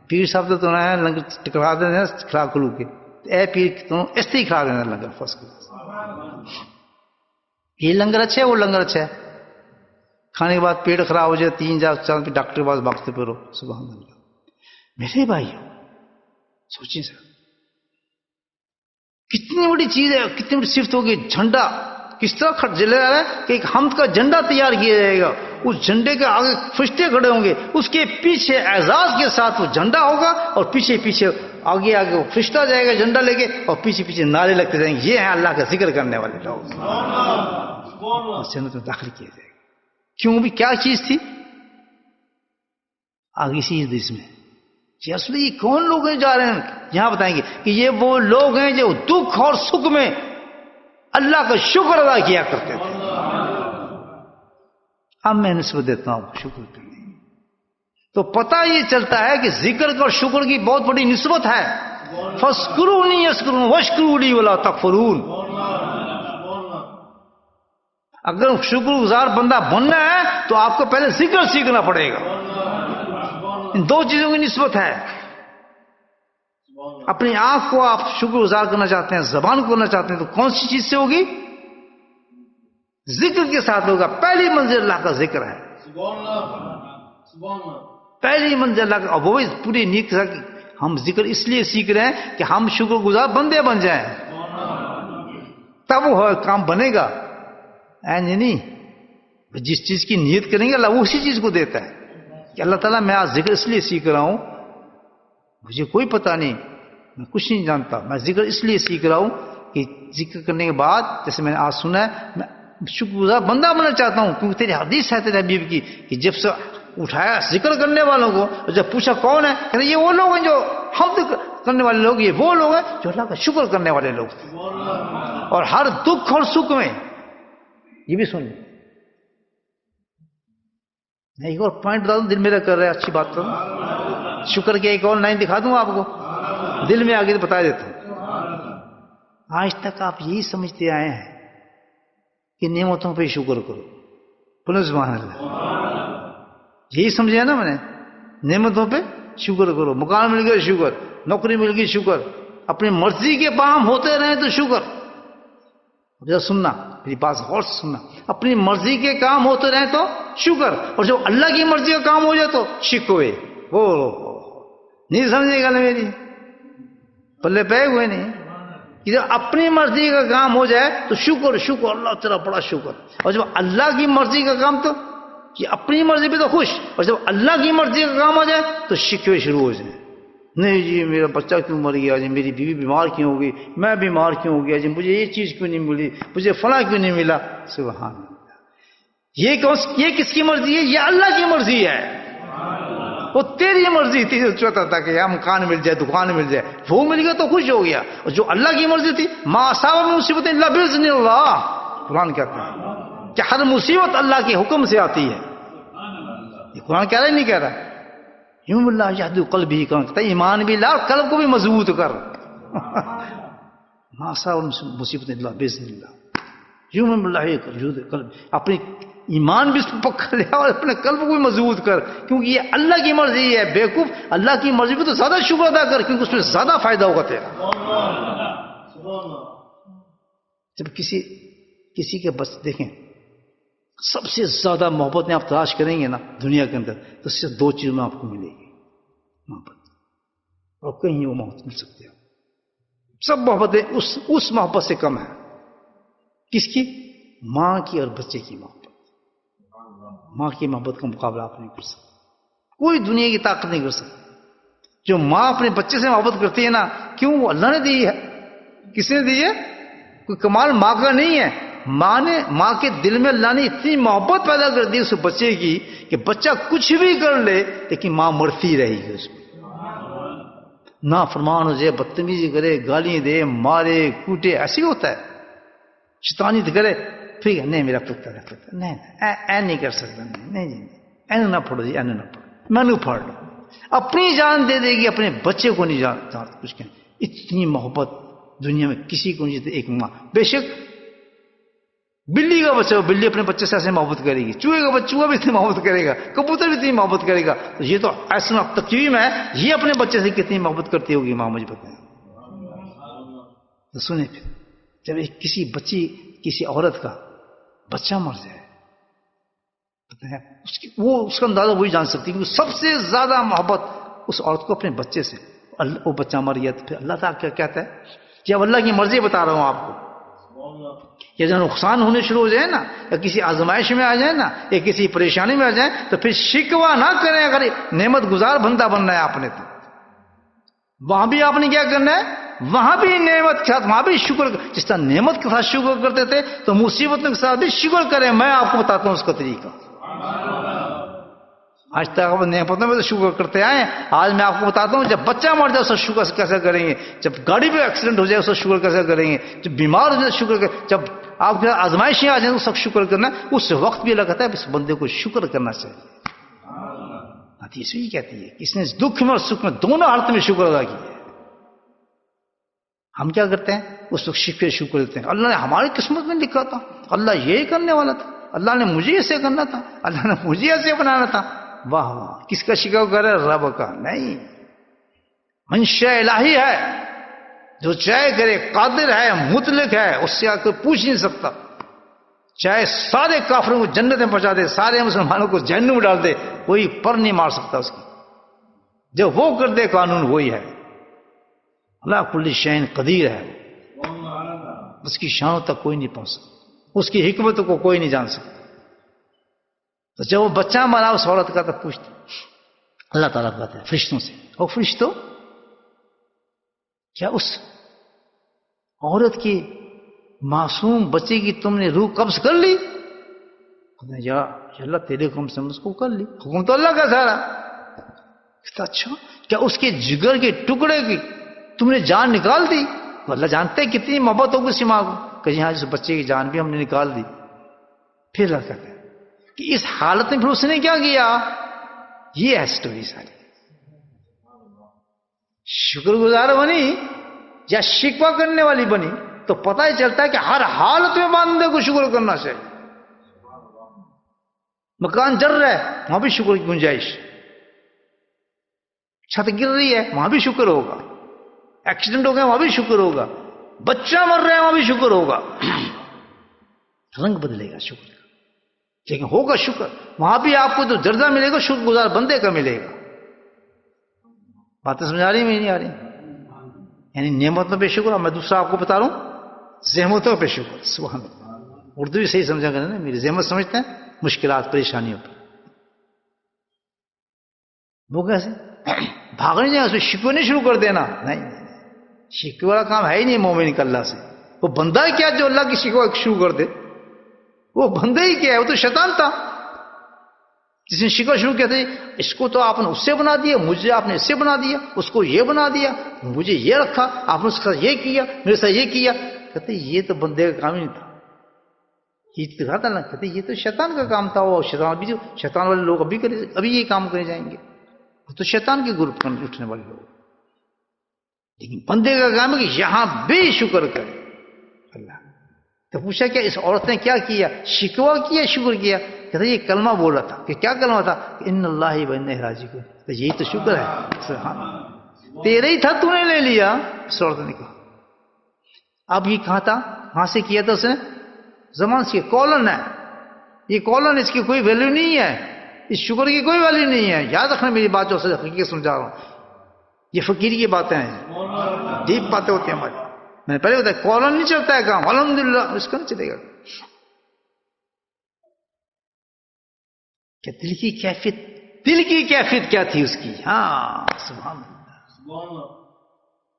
پیر صاحب تو ہے لنگر ٹکرا دیں کھلا کھلو کے، اے پیر تو اس طرح ہی کھلا دینا لنگر فرض کر، یہ لنگر اچھا ہے وہ لنگر اچھا ہے، کھانے کے بعد پیٹ خراب ہو جائے 3-4 ڈاکٹر کے پاس بھاگتے پھرو، سبحان اللہ۔ میرے بھائی سوچیں سر کتنی بڑی چیز ہے، کتنی بڑی صفت ہوگی، جھنڈا کس طرح جلا رہا ہے کہ ایک حمد کا جھنڈا تیار کیا جائے گا، اس جھنڈے کے آگے فرشتے کھڑے ہوں گے، اس کے پیچھے اعزاز کے ساتھ وہ جھنڈا ہوگا، اور پیچھے آگے وہ فرشتہ جائے گا جھنڈا لے کے، اور پیچھے نعرے لگتے جائیں گے، یہ ہیں اللہ کا ذکر کرنے والے لوگ، جنت میں داخل کیا جائے گا۔ کیوں بھی کیا چیز تھی آگے اسی حدیث میں جی، اصل یہ کون لوگ ہیں جا رہے ہیں، یہاں بتائیں گے کہ یہ وہ لوگ ہیں جو دکھ اور سکھ میں اللہ کا شکر ادا کیا کرتے تھے۔ اب میں نسبت دیتا ہوں شکر کرنے، تو پتہ یہ چلتا ہے کہ ذکر اور شکر کی بہت بڑی نسبت ہے، فَاذْكُرُونِي يَذْكُرُونِ وَاشْكُرُوا لِي وَلَا تَكْفُرُونَ۔ اگر شکر گزار بندہ بننا ہے تو آپ کو پہلے ذکر سیکھنا پڑے گا، ان دو چیزوں کی نسبت ہے، اپنی آنکھ کو آپ شکر گزار کرنا چاہتے ہیں، زبان کو کرنا چاہتے ہیں تو کون سی چیز سے ہوگی؟ ذکر کے ساتھ ہوگا، پہلی منزل اللہ کا ذکر ہے، پہلی منزل اللہ کا، وہ پوری نیت ہم ذکر اس لیے سیکھ رہے ہیں کہ ہم شکر گزار بندے بن جائیں، تب وہ کام بنے گا، نہیں جس چیز کی نیت کریں گے اللہ اسی چیز کو دیتا ہے، کہ اللہ تعالیٰ میں آج ذکر اس لیے سیکھ رہا ہوں مجھے کوئی پتہ نہیں، میں کچھ نہیں جانتا، میں ذکر اس لیے سیکھ رہا ہوں کہ ذکر کرنے کے بعد جیسے میں نے آج سنا ہے، میں شکر گزار بندہ بننا چاہتا ہوں، کیونکہ تیری حدیث ہے تیرے حبیب کی کہ جب سے اٹھایا ذکر کرنے والوں کو، جب پوچھا کون ہے، کہتے یہ وہ لوگ ہیں جو حمد کرنے والے لوگ، یہ وہ لوگ ہیں جو اللہ کا شکر کرنے والے لوگ تھے، اور ہر دکھ اور سکھ میں، یہ بھی سن لیں، میں ایک اور پوائنٹ بتا دوں، دل میرا کر رہا ہے اچھی بات کروں، شکر کے ایک اور لائن دکھا دوں آپ کو، دل میں آگے بتا دیتا ہوں۔ آج تک آپ یہی سمجھتے آئے ہیں کہ نعمتوں پہ شکر کرو، بولو سبحان اللہ، یہی سمجھا نا میں نے، نعمتوں پہ شکر کرو، مکان مل گیا شکر، نوکری مل گئی شکر، اپنی مرضی کے کام ہوتے رہے تو شکر، ذرا سننا میری بات غور سے سننا، اپنی مرضی کے کام ہوتے رہے تو شکر، اور جب اللہ کی مرضی کا کام ہو جائے تو شکوے، وہ نہیں سمجھے گا نا میری پلے پہ ہوئے نہیں، کہ جب اپنی مرضی کا کام ہو جائے تو شکر، شکر اللہ تیرا بڑا شکر، اور جب اللہ کی مرضی کا کام تو کہ اپنی مرضی پہ تو خوش، اور جب اللہ کی مرضی کا کام ہو جائے تو شکوے شروع ہو جائیں، نہیں جی میرا بچہ کیوں مر گیا جی، میری بیوی بیمار کیوں ہو گئی، میں بیمار کیوں ہو گیا جی، مجھے یہ چیز کیوں نہیں ملی، مجھے فلاں کیوں نہیں ملا، سبحان اللہ، یہ کس کی مرضی ہے؟ یہ اللہ کی مرضی ہے، وہ تیری مرضی تھی جو چاہتا تھا کہ مکان مل جائے، دکان مل جائے، وہ مل گیا تو خوش ہو گیا، اور جو اللہ کی مرضی تھی ما اصاب من مصیبت الا باذن اللہ، قرآن کہتا ہے کہ ہر مصیبت اللہ کے حکم سے آتی ہے، یہ قرآن کہہ رہا ہے نہیں کہہ رہا، یوم اللہ یہدی قلبی، کہتا ہے ایمان بھی لا، قلب کو بھی مضبوط کر، ما اصاب من مصیبت الا باذن اللہ، یوم اللہ قلب، اپنی ایمان بھی پکڑ لیا اور اپنے قلب کو بھی مضبوط کر، کیونکہ یہ اللہ کی مرضی ہے، بیوقوف اللہ کی مرضی پہ تو زیادہ شکر ادا کر، کیونکہ اس میں زیادہ فائدہ ہوگا تیرا۔ جب کسی کے بس دیکھیں سب سے زیادہ محبت میں آپ تلاش کریں گے نا دنیا کے اندر، تو صرف دو چیزوں میں آپ کو ملے گی محبت، اور کہیں وہ محبت مل سکتے ہو، سب محبتیں اس محبت سے کم ہے، کس کی؟ ماں کی اور بچے کی محبت، ماں کی محبت کا مقابلہ آپ نہیں کر سکتے، کوئی دنیا کی طاقت نہیں کر سکتی، جو ماں اپنے بچے سے محبت کرتی ہے نا، کیوں؟ وہ اللہ نے دی ہے، کس نے دی ہے؟ کوئی کمال ماں کا نہیں ہے، ماں کے دل میں اللہ نے اتنی محبت پیدا کر دی اس بچے کی کہ بچہ کچھ بھی کر لے لیکن ماں مرتی رہے گی اس میں، نا فرمان ہو جائے، بدتمیزی کرے، گالی دے، مارے کوٹے، ایسے ہی ہوتا ہے، شیطانی کرے، پھر نہیں میرا پتر ہے، پتر نہیں نہیں کر سکتا، نہیں این نہ پڑھو جی، این نہ پڑھو، میں نے پڑھ لو، اپنی جان دے دے گی، اپنے بچے کو نہیں جانتا کچھ کہیں، اتنی محبت دنیا میں کسی کو نہیں دیتے ایک ماں، بے شک بلی کا بچہ، بلی اپنے بچے سے ایسے محبت کرے گی، چوہے کا بچہ بھی اتنی محبت کرے گا، کبوتر بھی اتنی محبت کرے گا، تو یہ تو ایسا تقویم ہے، یہ اپنے بچے سے کتنی محبت کرتی ہوگی ماں، مجھے بتائیں، تو سنیں پھر جب کسی بچی، کسی عورت کا بچہ مر جائے، اس کا اندازہ وہی جان سکتی ہے کہ سب سے زیادہ محبت اس عورت کو اپنے بچے سے، وہ بچہ مر گیا تو پھر اللہ تعالیٰ کیا کہتا ہے کہ اب اللہ کی مرضی بتا رہا ہوں آپ کو، یا جب نقصان ہونے شروع ہو جائے نا، یا کسی آزمائش میں آ جائے نا، یا کسی پریشانی میں آ جائے، تو پھر شکوہ نہ کریں، اگر نعمت گزار بندہ بننا ہے آپ نے تو وہاں بھی آپ نے کیا کرنا ہے، وہاں بھی نعمت کے ساتھ، وہاں بھی شکر، جس طرح نعمت کے ساتھ شکر کرتے تھے تو مصیبتوں کے ساتھ بھی شکر کریں، میں آپ کو بتاتا ہوں اس کا طریقہ، آج تک آپ نعمتوں میں تو شکر کرتے آئے، آج میں آپ کو بتاتا ہوں جب بچہ مر جائے اس کا شکر کیسے کریں گے، جب گاڑی پہ ایکسیڈنٹ ہو جائے اس کا شکر کیسے کریں گے، جب بیمار ہو جائے شکر کریں، جب آپ کے آزمائشیں آ جائیں تو سب شکر کرنا، اس وقت بھی اللہ کہتا ہے اس بندے کو شکر کرنا چاہیے، حدیث بھی کہتی ہے کہ اس نے دکھ میں اور سکھ میں دونوں حالت میں شکر ادا کیا ہے، ہم کیا کرتے ہیں اس وقت شکر دیتے ہیں، اللہ نے ہماری قسمت میں لکھا تھا، اللہ یہی کرنے والا تھا، اللہ نے مجھے ایسے کرنا تھا، اللہ نے مجھے ایسے بنانا تھا، واہ واہ، کس کا شکر کرے؟ رب کا، نہیں، منشاء الہی ہے، جو چاہے کرے، قادر ہے، مطلق ہے، اس سے کوئی پوچھ نہیں سکتا، چاہے سارے کافروں کو جنت میں پہنچا دے، سارے مسلمانوں کو جہنم میں ڈال دے، کوئی پر نہیں مار سکتا اس کی، جو وہ کر دے قانون وہی ہے، اللہ کل شیء قدیر ہے، اس کی شانوں تک کوئی نہیں پہنچ سکتا، اس کی حکمتوں کو کوئی نہیں جان سکتا، تو جب وہ بچہ مرا اس عورت کا تو پوچھتے اللہ تعالیٰ کہتے ہیں فرشتوں سے، او فرشتوں کیا اس عورت کی معصوم بچے کی تم نے روح قبض کر لی؟ یا اللہ تیرے حکم سے ہم اس کو کر لی، حکم تو اللہ کا سارا. اچھا کیا اس کے جگر کے ٹکڑے کی تم نے جان نکال دی؟ اللہ جانتے ہیں کتنی محبت ہوگی اس ماں کو کہ یہاں جس بچے کی جان بھی ہم نے نکال دی. پھر اللہ کہتے ہیں کہ اس حالت میں پھر اس نے کیا کیا؟ یہ ہے سٹوری ساری. شکر گزار بنی یا شکوہ کرنے والی بنی تو پتہ ہی چلتا ہے کہ ہر حالت میں بندے کو شکر کرنا چاہیے. مکان جل رہا ہے وہاں بھی شکر کی گنجائش، چھت گر رہی ہے وہاں بھی شکر ہوگا، ایکسیڈنٹ ہو گیا وہاں بھی شکر ہوگا، بچہ مر رہا ہے وہاں بھی شکر ہوگا. رنگ بدلے گا شکر کا، لیکن ہوگا شکر. وہاں بھی آپ کو جو درجہ ملے گا شکر گزار بندے کا ملے گا. باتیں سمجھا رہی نہیں آ رہی؟ یعنی نعمتوں پہ شکر. میں دوسرا آپ کو بتا رہا ہوں زحمتوں پہ شکر. سبحان اللہ. اردو بھی صحیح سمجھا کریں نا، میری زحمت سمجھتے ہیں مشکلات پریشانیوں پہ. وہ کیسے بھاگ نہیں جائے، اس میں شکوہ نہیں شروع کر دینا. نہیں، شکوہ والا کام ہے ہی نہیں مومن کا اللہ سے. وہ بندہ ہی کیا جو اللہ کی شکوہ شروع کر دے؟ وہ بندہ ہی کیا ہے؟ وہ تو شیطان تھا جس نے شکوہ شروع کیا تھا. اس کو تو آپ نے اس سے بنا دیا، مجھے آپ نے اس سے بنا دیا، اس کو یہ بنا دیا، مجھے یہ رکھا، آپ نے اس کا یہ کیا، میرے ساتھ یہ کیا. کہتے یہ تو بندے کا کام ہی نہیں تھا. یہ کہا تھا نا، کہتے یہ تو شیطان کا کام تھا. وہ شیطان والے لوگ ابھی یہ کام کرے جائیں گے. وہ تو شیطان کے گروپ پر اٹھنے والے لوگ. لیکن بندے کا کام ہے کہ یہاں بھی شکر کرے اللہ. تو پوچھا کیا اس عورت نے کیا کیا؟ شکوہ کیا شکر کیا؟ کہتا یہ کلمہ بولا تھا. کہ کیا کلمہ تھا؟ کہ ان اللہ و انا الیہ راجعون. تو یہی تو شکر ہے. سبحان اللہ. تیرے ہی تھا تو نے لے لیا. اس عورت نے کہا. اب یہ کہاں تھا؟ کہاں سے کیا تھا اس نے؟ زمان سے. کولن ہے یہ، کولن. اس کی کوئی ویلیو نہیں ہے، اس شکر کی کوئی ویلیو نہیں ہے. یاد رکھنا میری بات جو سے حقیقت سمجھا رہا ہوں. یہ فقیر کی باتیں ہیں، ڈیپ باتیں ہوتی ہیں ہماری. میں نے پہلے بتایا کولن نہیں چلتا ہے کام الحمدللہ، اس کا نہیں چلے گا. کہ دل کی کیفیت کیا تھی اس کی. ہاں سبحان اللہ.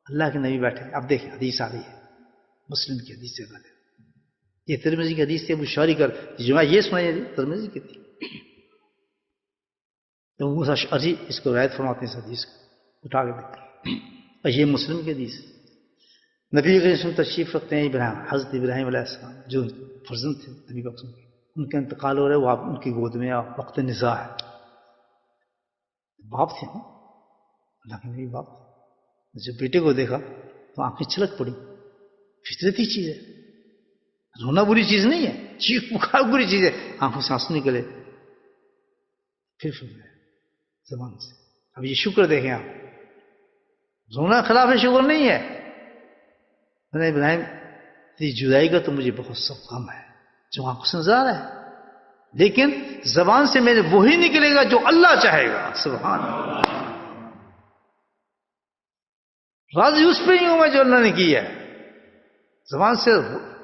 اللہ کے نبی بیٹھے. اب دیکھیں حدیث آ رہی ہے، مسلم کی حدیث سے بات ہے. یہ ترمذی کی حدیث تھی. ابو شاری کر جمعہ یہ سنائی ترمذی کی تھی. تو موسیٰ اشعری اس کو روایت فرماتے ہیں. اس حدیث کو اٹھا کے دیکھتے ہیں. اور یہ مسلم کی حدیث ہے. نبی کے رسول تشریف رکھتے ہیں ابراہیم، حضرت ابراہیم علیہ السلام جو فرزند تھے نبی پاک، ان کا انتقال ہو رہا ہے. وہ ان کی گود میں وقت نزاع ہے. باپ تھے نا، اللہ کے نبی باپ تھے. جب بیٹے کو دیکھا تو آنکھیں چھلک پڑی. فطرتی چیز ہے، رونا بری چیز نہیں ہے، چیخ پکار بری چیز ہے. آنکھوں سے آنسو نکلے. پھر زبان سے. اب یہ شکر دیکھیں آپ، رونا خلاف شکر نہیں ہے. ابراہیم تیری جدائی کا تو مجھے بہت سب غم ہے جو آنکھوں سے نظر آ رہا ہے، لیکن زبان سے میرے وہی نکلے گا جو اللہ چاہے گا. سبحان اللہ. راضی اس پہ ہی ہوں میں جو اللہ نے کی ہے. زبان سے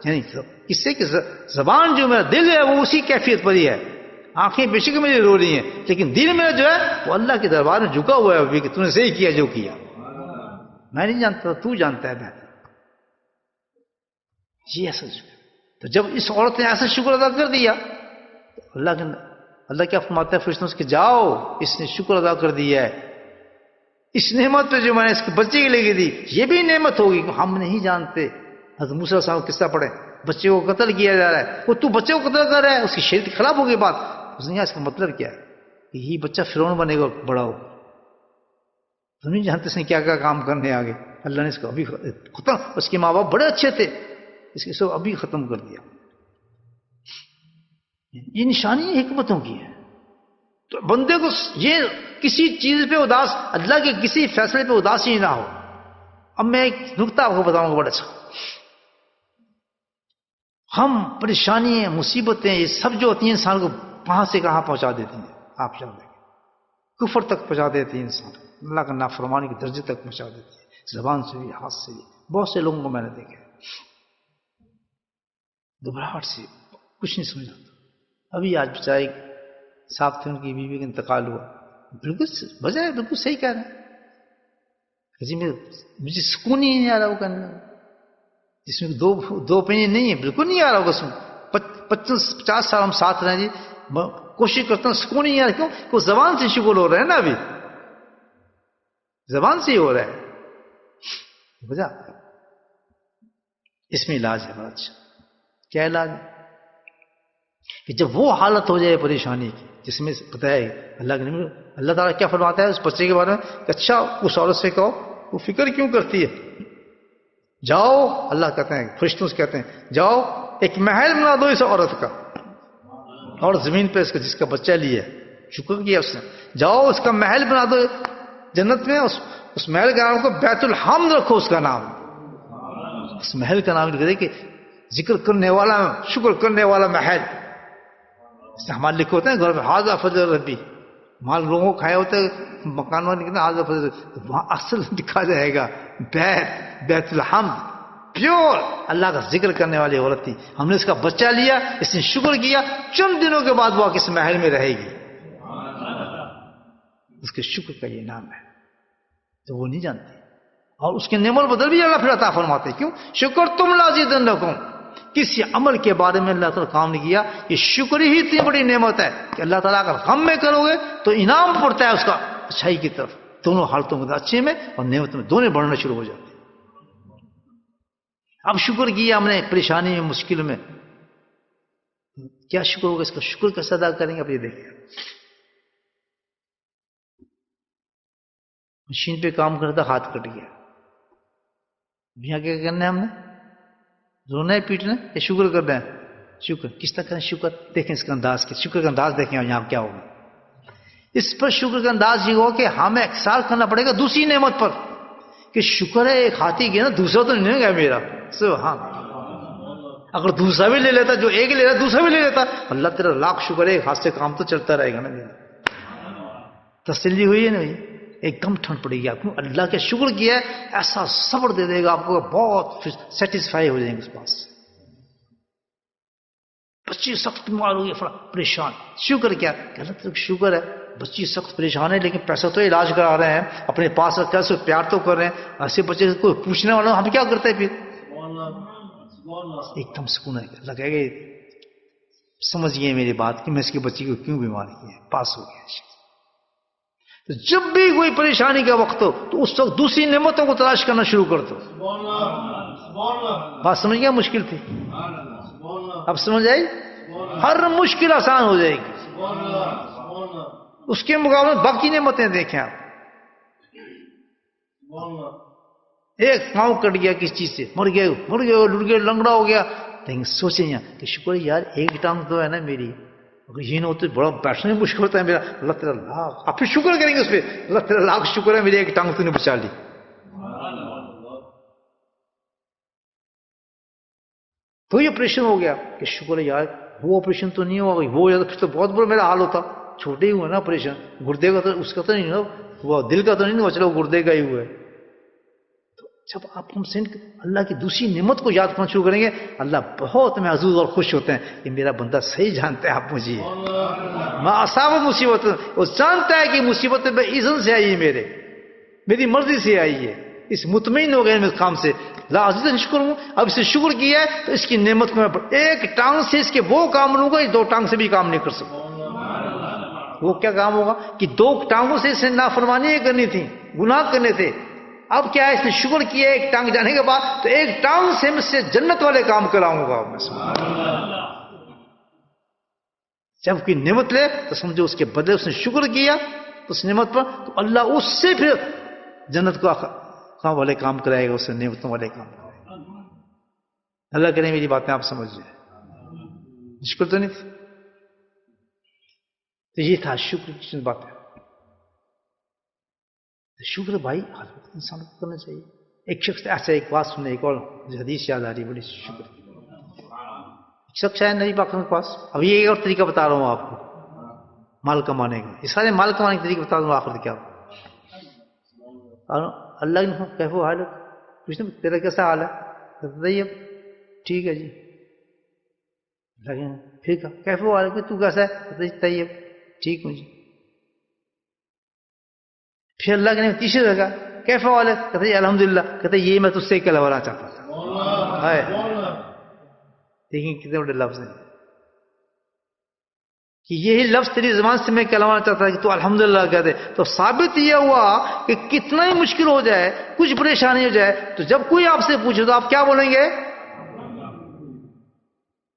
یعنی اس سے کہ زبان جو میرا دل ہے وہ اسی کیفیت پر ہی ہے. آنکھیں بے شک میری رو رہی ہیں، لیکن دل میرا جو ہے وہ اللہ کے دربار میں جھکا ہوا ہے ابھی کہ تو نے صحیح کیا جو کیا. میں نہیں جانتا، تو جانتا ہے بہتر. یہ ایسا شکر. تو جب اس عورت نے ایسا شکر ادا کر دیا تو اللہ کیا فرماتا ہے فرشتوں سے کہ جاؤ، اس نے شکر ادا کر دیا ہے. اس نعمت پہ جو میں نے اس کے بچے کے لیے دی، یہ بھی نعمت ہوگی. ہم نہیں جانتے. حضرت موسیٰ علیہ السلام قصہ پڑھے، بچے کو قتل کیا جا رہا ہے. وہ تو بچے کو قتل کر رہا ہے، اس کی شریعت خراب ہو گئی بات. اس نے کہا اس کا مطلب کیا ہے کہ یہ بچہ فرعون بنے گا بڑا ہو. تم نہیں جانتے اس نے کیا کیا کام کرنے آگے. اللہ نے اس کو ابھی ختم. اس کے ماں باپ بڑے اچھے تھے، اس کے سب ابھی ختم کر دیا. یہ نشانی حکمتوں کی ہے. تو بندے کو یہ کسی چیز پہ اداس، اللہ کے کسی فیصلے پہ اداسی نہ ہو. اب میں ایک نکتہ آپ کو بتاؤں گا بڑا اچھا. ہم پریشانیاں مصیبتیں یہ سب جو ہوتی ہیں انسان کو کہاں سے کہاں پہنچا دیتی ہیں. آپ جان لیں گے کفر تک پہنچا دیتی ہیں انسان کو، اللہ کا نافرمانی کے درجے تک پہنچا دیتی ہے. زبان سے بھی، ہاتھ سے بھی. بہت سے لوگوں کو میں نے دیکھا گھبراہٹ سے کچھ نہیں سمجھا. ابھی آج بچائے صاحب تھے، ان کی بیوی کا انتقال ہوا. بالکل وجہ ہے، بالکل صحیح کہہ رہے ہیں. جی مجھے سکون ہی نہیں آ رہا وہ کرنے میں، جس میں دو اوپینین نہیں ہے، بالکل نہیں آ رہا ہوگا اس میں. 50 سال ہم ساتھ رہے جی، کوشش کرتا ہوں سکون نہیں آ رہا. کیوں کہ زبان سے شکر ہو رہا ہے نا، ابھی زبان سے ہی ہو رہا ہے. بجا اس میں علاج ہے بڑا اچھا. کیا علاج ہے؟ کہ جب وہ حالت ہو جائے پریشانی کی جس میں پتہ ہے اللہ تعالیٰ کیا فرماتا ہے اس بچے کے بارے میں کہ اچھا اس عورت سے کہو وہ فکر کیوں کرتی ہے، جاؤ، اللہ کہتے ہیں فرشتوں سے کہتے ہیں جاؤ ایک محل بنا دو اس عورت کا، اور زمین پہ اس کا جس کا بچہ لیا ہے، شکر کیا اس نے، جاؤ اس کا محل بنا دو جنت میں. اس محل کا نام کو بیت الحمد رکھو، اس کا نام، اس محل کا نام لکھ دے کہ ذکر کرنے والا، شکر کرنے والا محل. ہمارے لکھے ہوتے ہیں گھر میں حاضر فضل ربی، وہاں لوگوں کو کھائے ہوتے مکان والے نکلتے حاضر فضل، وہاں اصل لکھا جائے گا بیت الحمد، پیور اللہ کا ذکر کرنے والی عورت تھی. ہم نے اس کا بچہ لیا، اس نے شکر کیا، چند دنوں کے بعد وہ کس محل میں رہے گی. اس کے شکر کا یہ نام ہے، تو وہ نہیں جانتی. اور اس کے نعمت بدل بھی اللہ پھر عطا فرماتے. کیوں؟ شکر تم لازیدنکم. کسی عمل کے بارے میں اللہ تعالیٰ کام نہیں کیا، یہ شکر ہی اتنی بڑی نعمت ہے کہ اللہ تعالیٰ اگر غم میں کرو گے تو انعام پڑتا ہے اس کا اچھائی کی طرف، دونوں حالتوں میں، اچھے میں اور نعمت میں، دونوں بڑھنا شروع ہو جاتے ہیں. اب شکر کیا ہم نے پریشانی میں، مشکل میں، کیا شکر ہوگا؟ اس کا شکر کیسے ادا کریں گے؟ اب یہ دیکھیں، مشین پہ کام کرتا ہاتھ کٹ گیا، یہاں کیا کرنا ہے ہم نے؟ رونا ہے، پیٹنا ہے یا شکر کرنا ہے؟ شکر. کس طرح کریں شکر؟ دیکھیں اس کا انداز، شکر کا انداز دیکھیں یہاں کیا ہوگا. اس پر شکر کا انداز یہ ہو کہ ہمیں اکثار کرنا پڑے گا دوسری نعمت پر، کہ شکر ہے ایک ہاتھی گیا نا، دوسرا تو نہیں گیا میرا. سبحان، اگر دوسرا بھی لے لیتا، جو ایک لے لیتا دوسرا بھی لے لیتا، اللہ تیرا لاکھ شکر ہے ایک ہاتھ سے کام تو چلتا رہے گا نا میرا. تسلی ہوئی ہے نا بھائی؟ ایک دم ٹھنڈ پڑے گی آپ کو. اللہ کے شکر کیا ہے، ایسا صبر دے دے گا آپ کو، بہت سیٹسفائی ہو جائیں گے اس پاس. بچی سخت بیمار ہوئی، پریشان، شکر کیا کہ اللہ تعالیٰ شکر ہے بچی سخت پریشان ہے لیکن پیسہ تو علاج کرا رہے ہیں، اپنے پاس رکھا ہے، اسے پیار تو کر رہے ہیں. ایسے بچے سے کوئی پوچھنے والا ہم کیا کرتے ہیں پھر؟ ایک دم سکون ہے. اللہ کہے گا سمجھ گئے میری بات کہ میں اس کی بچی کو کیوں بیمار کی ہے، پاس ہو گیا. تو جب بھی کوئی پریشانی کا وقت ہو تو اس وقت دوسری نعمتوں کو تلاش کرنا شروع کر دو. بات سمجھ گیا؟ مشکل تھی، اب سمجھ آئی؟ ہر مشکل آسان ہو جائے گی. اس کے مقابلے میں باقی نعمتیں دیکھیں آپ. ایک پاؤں کٹ گیا کس چیز سے، مر گئے لٹ گئے، لنگڑا ہو گیا، لیکن سوچیں کہ شکر یار ایک ٹانگ تو ہے نا میری، اگر یہ نہ ہوتا بڑا بیٹھنا مشکل ہوتا ہے میرا. اللہ تیرا لاکھ، آپ پھر شکر کریں گے اس پہ، اللہ تیرا لاکھ شکر ہے میری ایک ٹانگ تو نے بچا لی. تو یہ آپریشن ہو گیا کہ شکر ہے یار وہ آپریشن تو نہیں ہوا، وہ ہو جاتا پھر تو بہت برا میرا حال ہوتا. چھوٹے ہی ہوا نا آپریشن، گردے کا تو اس کا تو نہیں نا، وہ دل کا تو نہیں ہوا، چلو گردے کا ہی ہوا ہے. جب آپ ہم سے اللہ کی دوسری نعمت کو یاد کرنا شروع کریں گے، اللہ بہت محظوظ اور خوش ہوتے ہیں کہ میرا بندہ صحیح جانتا ہے آپ مجھے. میں اصاب مصیبت، وہ جانتا ہے کہ مصیبت بے اذن سے آئی ہے، میری مرضی سے آئی ہے. اس مطمئن ہو گئے میں کام سے، لا عزیز شکر ہوں. اب اسے شکر کیا ہے تو اس کی نعمت کو میں ایک ٹانگ سے اس کے وہ کام لوں گا، دو ٹانگ سے بھی کام نہیں کر سکتا. وہ کیا کام ہوگا کہ دو ٹانگوں سے اسے نافرمانی کرنی تھی، گناہ کرنے تھے. اب کیا ہے، اس نے شکر کیا ایک ٹانگ جانے کے بعد تو ایک ٹانگ سے میں سے جنت والے کام کراؤں گا. جب کوئی نعمت لے تو سمجھو اس کے بدلے اس نے شکر کیا اس نعمت پر، تو اللہ اس سے پھر جنت کو والے کام کرائے گا، اس سے نعمتوں والے کام کرائے گا. اللہ کرے میری باتیں آپ سمجھ جائیں. مشکل تو نہیں تھی. تو یہ تھا شکر کی بات ہے. شکر بھائی ہر وقت انسان کو کرنا چاہیے. ایک شخص ایسا، ایک بات سننے، ایک اور حدیث یاد آ رہی بڑی شکر کی. ایک شخص ہے نبی پاک کے پاس. اب یہ ایک اور طریقہ بتا رہا ہوں آپ کو مال کمانے کا. یہ سارے مال کمانے کے طریقے بتا دوں آخر کیا. اللہ نے کیسے حال ہے پوچھنا، تیرا کیسا حال ہے؟ طیب. ٹھیک ہے جی. لیکن پھر کیسے حال ہے، تو کیسا ہے؟ طیب. ٹھیک ہوں جی. پھر اللہ کے نے تیسری جگہ کیفا والے؟ کہتے الحمدللہ. کہتے یہ میں تجھ سے کہلوانا چاہتا تھا. ہے دیکھیں کتنے بڑے لفظ ہیں کہ یہی لفظ تیری زبان سے میں کہلوانا چاہتا تھا کہ تو الحمدللہ کہہ دے. تو ثابت یہ ہوا کہ کتنا ہی مشکل ہو جائے، کچھ پریشانی ہو جائے، تو جب کوئی آپ سے پوچھے تو آپ کیا بولیں گے؟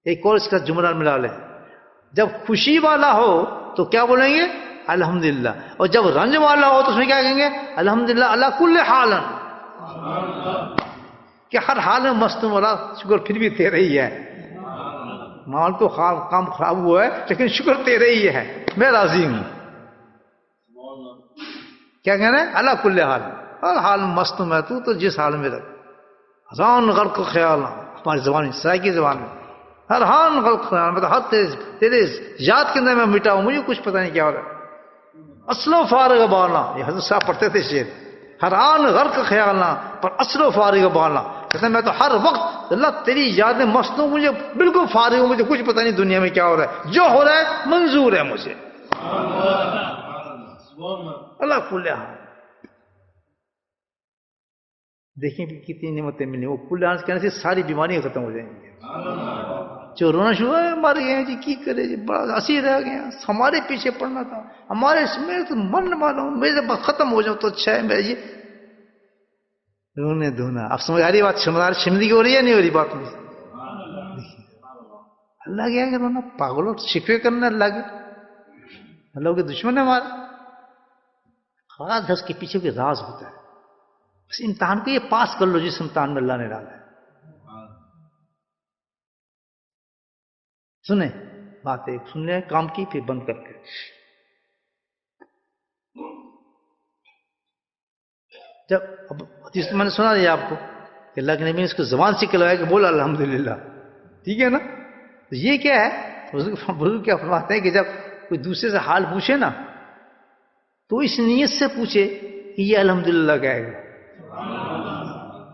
ایک اور اس کا جملہ ملا لیں. جب خوشی والا ہو تو کیا بولیں گے؟ الحمدللہ. اور جب رنج والا ہو تو اس میں کیا کہیں گے؟ الحمدللہ علی کل حال. کہ ہر حال میں مستوں والا شکر پھر بھی تیرا ہی ہے. مال تو کام خراب ہوا ہے لیکن شکر تیرے ہی ہے، میں راضی ہوں. کیا کہنا ہے؟ علی کل حال، ہر حال میں مست ہوں میں، تو جس حال میں رکھ. ہزان غرق خیال، ہماری زبان میں، سرائکی زبان میں، ہر حال غلط خیال، مطلب ہر تیرے یاد کے اندر میں مٹا ہوں، مجھے کچھ پتہ نہیں کیا ہو رہا ہے. اصل و فارغ بالنا، یہ حضرت صاحب پڑھتے تھے شعر. ہر آن غرق خیالنا پر اصل و فارغ بالنا. کہتے ہیں میں تو ہر وقت اللہ تیری یاد میں مست ہوں، مجھے بالکل فارغ ہوں، مجھے کچھ پتہ نہیں دنیا میں کیا ہو رہا ہے، جو ہو رہا ہے منظور ہے مجھے. اللہ کل حال. دیکھیں کہ کتنی نعمتیں ملی. وہ کل حال کہنے سے ساری بیماریاں ختم ہو جائیں گی. جو رونا شروع ہے مر گئے ہیں جی، کی کرے جی، بڑا ہنسی رہ گئے ہیں، ہمارے پیچھے پڑنا تھا، ہمارے میرے تو من معلوم، میرے بس ختم ہو جاؤ تو اچھا ہے میرے جی. رونے دھونا. اب سمجھ آ رہی بات؟ شرمندگی ہو رہی ہے نہیں ہو رہی بات میں؟ اللہ کیا کہ رونا پاگلوں شکوے کرنا اللہ کے، اللہ کے دشمن ہے ہمارے. خاص دس کے پیچھے کوئی راز ہوتا ہے. بس امتحان کو یہ پاس کر لو جس امتحان میں اللہ نے ڈالا ہے. سنیں بات ایک سن لیں کام کی، پھر بند کر کے. جب اب حدیث میں نے سنا دیا آپ کو کہ اللہ کے نبی نے اس کو زبان سے کہلوایا کہ بولا الحمدللہ، ٹھیک ہے نا. تو یہ کیا ہے؟ بزرگ کیا فرماتے ہیں کہ جب کوئی دوسرے سے حال پوچھے نا تو اس نیت سے پوچھے کہ یہ الحمدللہ کہے گا.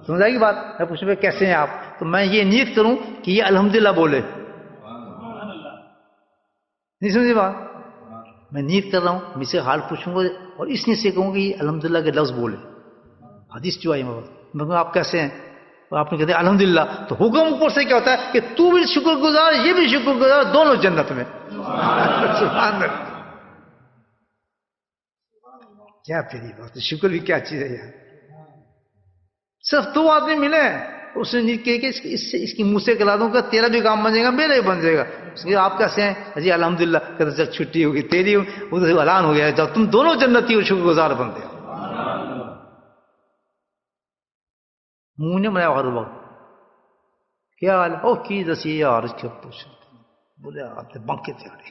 سمجھ گی بات؟ میں پوچھوں کیسے ہیں آپ، تو میں یہ نیت کروں کہ یہ الحمدللہ بولے. نہیں سمجھے بات؟ میں نیت کر رہا ہوں، مجھ سے حال پوچھوں گا اور اس نیت سے کہوں کہ یہ الحمدللہ کے لفظ بولے. حدیث جو آئی میں کہوں آپ کیسے ہیں، اور آپ نے کہتے ہیں الحمدللہ، تو حکم اوپر سے کیا ہوتا ہے کہ تو بھی شکر گزار، یہ بھی شکر گزار، دونوں جنت میں. سبحان اللہ. کیا پھری بات ہے، شکر بھی کیا چیز ہے یار. صرف دو آدمی ملے، اس نے نیت کی کہ اس کی منہ سے کہلا دوں کہ تیرا بھی کام بن جائے گا، میرا بھی بن جائے گا. آپ کیسے ہیں جی الحمدللہ. کہتے جب چھٹی ہوگی تیری ادھر اعلان ہو گیا جب تم دونوں جنتی ہو شکر گزار بنتے ہو. منہ نے بنایا ہر وقت کیا حال او کی دسی یار اس کے پوچھ بولے آپ بنکے تیاری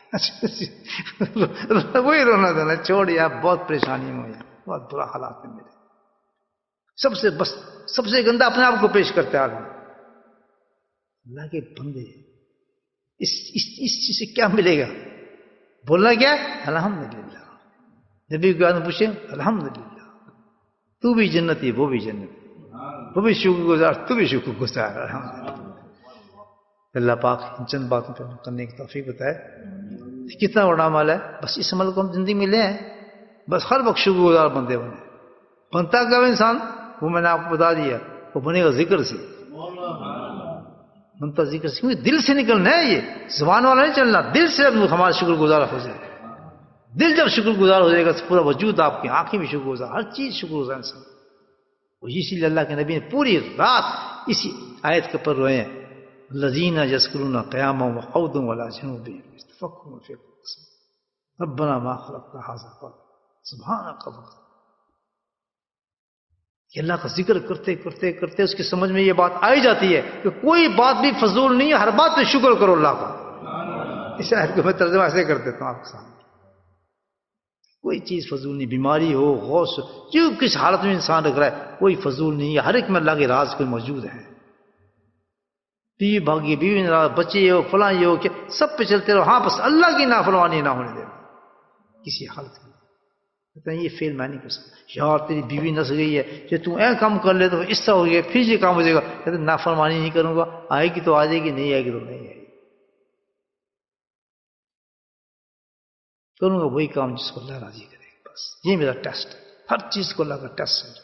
وہی رونا تھا نا. چھوڑ یار بہت پریشانی میں یار، بہت برا حالات ہے میرے. سب سے گندا اپنے آپ کو پیش کرتے آدمی. اللہ کے بندے اس چیز سے کیا ملے گا؟ بولنا کیا الحمدللہ. نبی کو آدمی پوچھے الحمدللہ، تو بھی جنتی وہ بھی جنتی، وہ بھی شکر گزار تو بھی شکر گزار. الحمدللہ. اللہ پاک ان چند باتوں پہ کرنے کی توفیق بتائے. کتنا بڑا عمل ہے، بس اس عمل کو ہم زندگی میں لیں، بس ہر وقت شکر گزار بندے بنے. بنتا کب انسان؟ وہ میں نے آپ کو بتا دیا، وہ بنے گا ذکر سے. بنتا ذکر سے، کیونکہ دل سے نکلنا ہے، یہ زبان والا نہیں چلنا، دل سے ہمارا شکر گزار ہو جائے. دل جب شکر گزار ہو جائے گا پورا وجود آپ کی آنکھیں بھی شکر گزار، ہر چیز شکر گزار انسان. اسی لیے اللہ کے نبی نے پوری رات اسی آیت کے پر روئے ہیں. الذین یذکرون قیاما وقعودا وعلی جنوبہم یتفکرون فی انفسہم ربنا ما خلقت ھذا باطلا سبحانک. کہ اللہ کا ذکر کرتے کرتے کرتے اس کی سمجھ میں یہ بات آئی جاتی ہے کہ کوئی بات بھی فضول نہیں ہے، ہر بات پہ شکر کرو اللہ کا. اس آیت کو میں ترجمہ ایسے کر دیتا ہوں آپ کے سامنے. کوئی چیز فضول نہیں، بیماری ہو، غوث، جو کس حالت میں انسان رکھ رہا ہے کوئی فضول نہیں ہے. ہر ایک میں اللہ کے راز کوئی موجود ہے. بیوی بھاگی، بیوی ناراض، بچے ہو، فلاں یہ ہو، کہ سب پہ چلتے رہو. ہاں بس اللہ کی نافرمانی نہ ہونے دینا کسی حالت میں. کہتے ہیں یہ فیل میں نہیں کر سکتا. یار تیری بیوی نس گئی ہے، کہ تو اے کام کر لے تو اس طرح ہو گیا، پھر یہ کام ہو جائے گا. کہتے ہیں نافرمانی نہیں کروں گا، آئے گی تو آ جائے گی، نہیں آئے گی تو نہیں آئے گی. کروں گا وہی کام جس کو اللہ راضی کرے. بس یہ میرا ٹیسٹ ہے، ہر چیز کو اللہ کا ٹیسٹ ہے.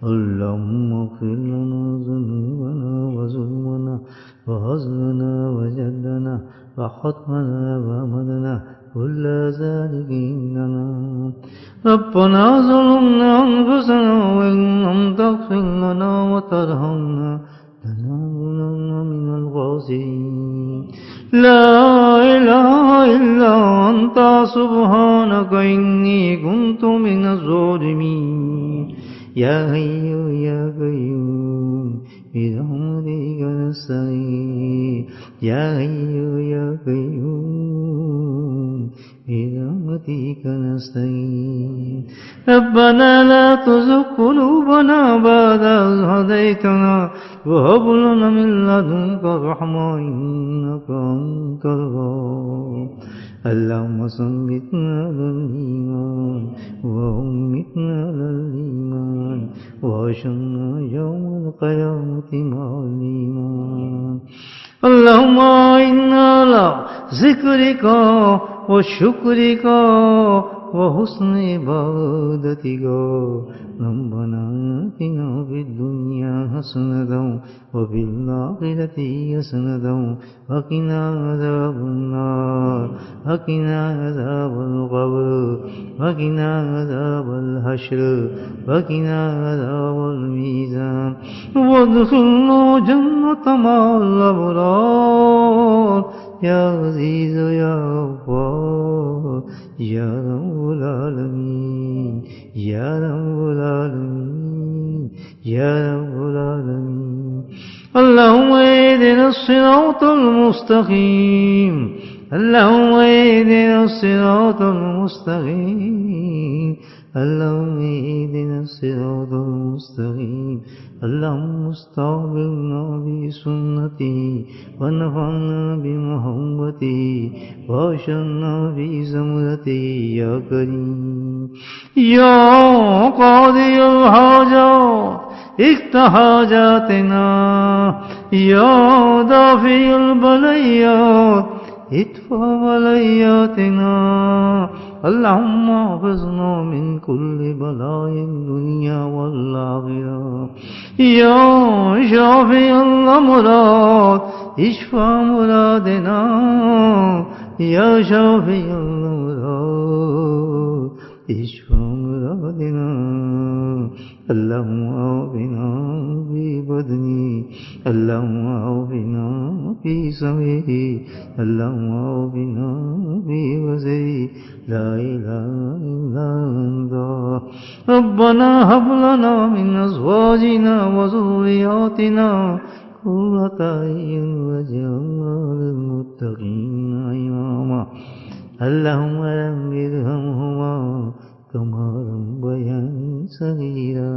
اللهم اغفر لنا ذنوبنا وظلمنا وهزلنا وجدنا وخطأنا وأمدنا كل ذلك إننا ربنا ظلمنا أنفسنا وإن لم تغفر لنا وترحمنا لنكونن من الخاسرين لا إله إلا أنت سبحانك إني كنت من الظالمين يا حي يا قيوم برحمتك نستغيث يا حي يا قيوم برحمتك نستغيث ربنا لا تزغ قلوبنا بعد إذ هديتنا وهب لنا من لدنك رحمة إنك أنت الوهاب اللهم ثبتنا على الإيمان وأمتنا على الإيمان وأحشرنا يوم القيامة مع الإيمان اللهم إنا على ذكرك وشكرك وحسن عبادتك ربنا آتنا في الدنيا حسنة وفي الآخرة حسنة وقنا عذاب النار وقنا عذاب القبر وقنا عذاب الحشر وقنا عذاب الميزان وادخلنا جنة مع الأبرار يا عزيز يا غفار يا رب العالمين يا رب العالمين يا رب العالمين اللهم اهدنا الصراط المستقيم اللهم اهدنا الصراط المستقيم اللهم اهدنا الصراط المستقيم اللهم استغفرنا بسنته ونفعنا بمحبته واشرنا في زمرته يا كريم يا قاضي الحاجات اقض حاجاتنا يا دافع البليات ادفع بلياتنا اللهم احفظنا من كل بلاء الدنيا والآخرة يا شافي الأمراض اشفى مرادنا يا شافي الأمراض اشفى مرادنا اللهم عافنا في بدني اللهم عافنا في سمعي اللهم عافنا في بصري لا إله إلا أنت ربنا هب لنا من أزواجنا وذرياتنا قرة أعين واجعلنا للمتقين إماما اللهم رب ارحمهما كما ربياني صغيرا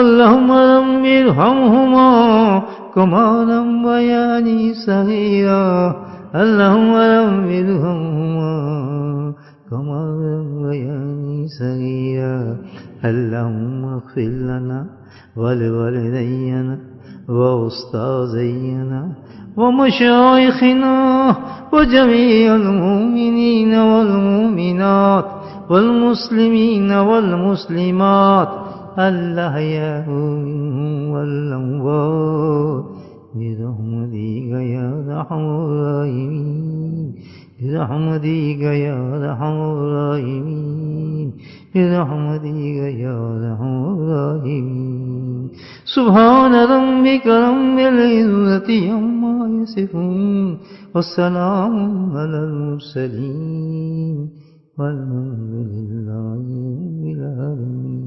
اللهم رب ارحمهما كما ربياني صغيرا اللهم رب ارحمهما كما ربياني صغيرا اللهم اغفر لنا ولوالدينا وأستاذينا ومشايخنا وجميع المؤمنين والمؤمنات والمسلمين والمسلمات الأحياء منهم والأموات برحمتك يا أرحم الراحمين برحمتك يا أرحم الراحمين برحمتك يا أرحم الراحمين سبحان ربك رب العزة عما يصفون والسلام على المرسلين والحمد لله رب العالمين.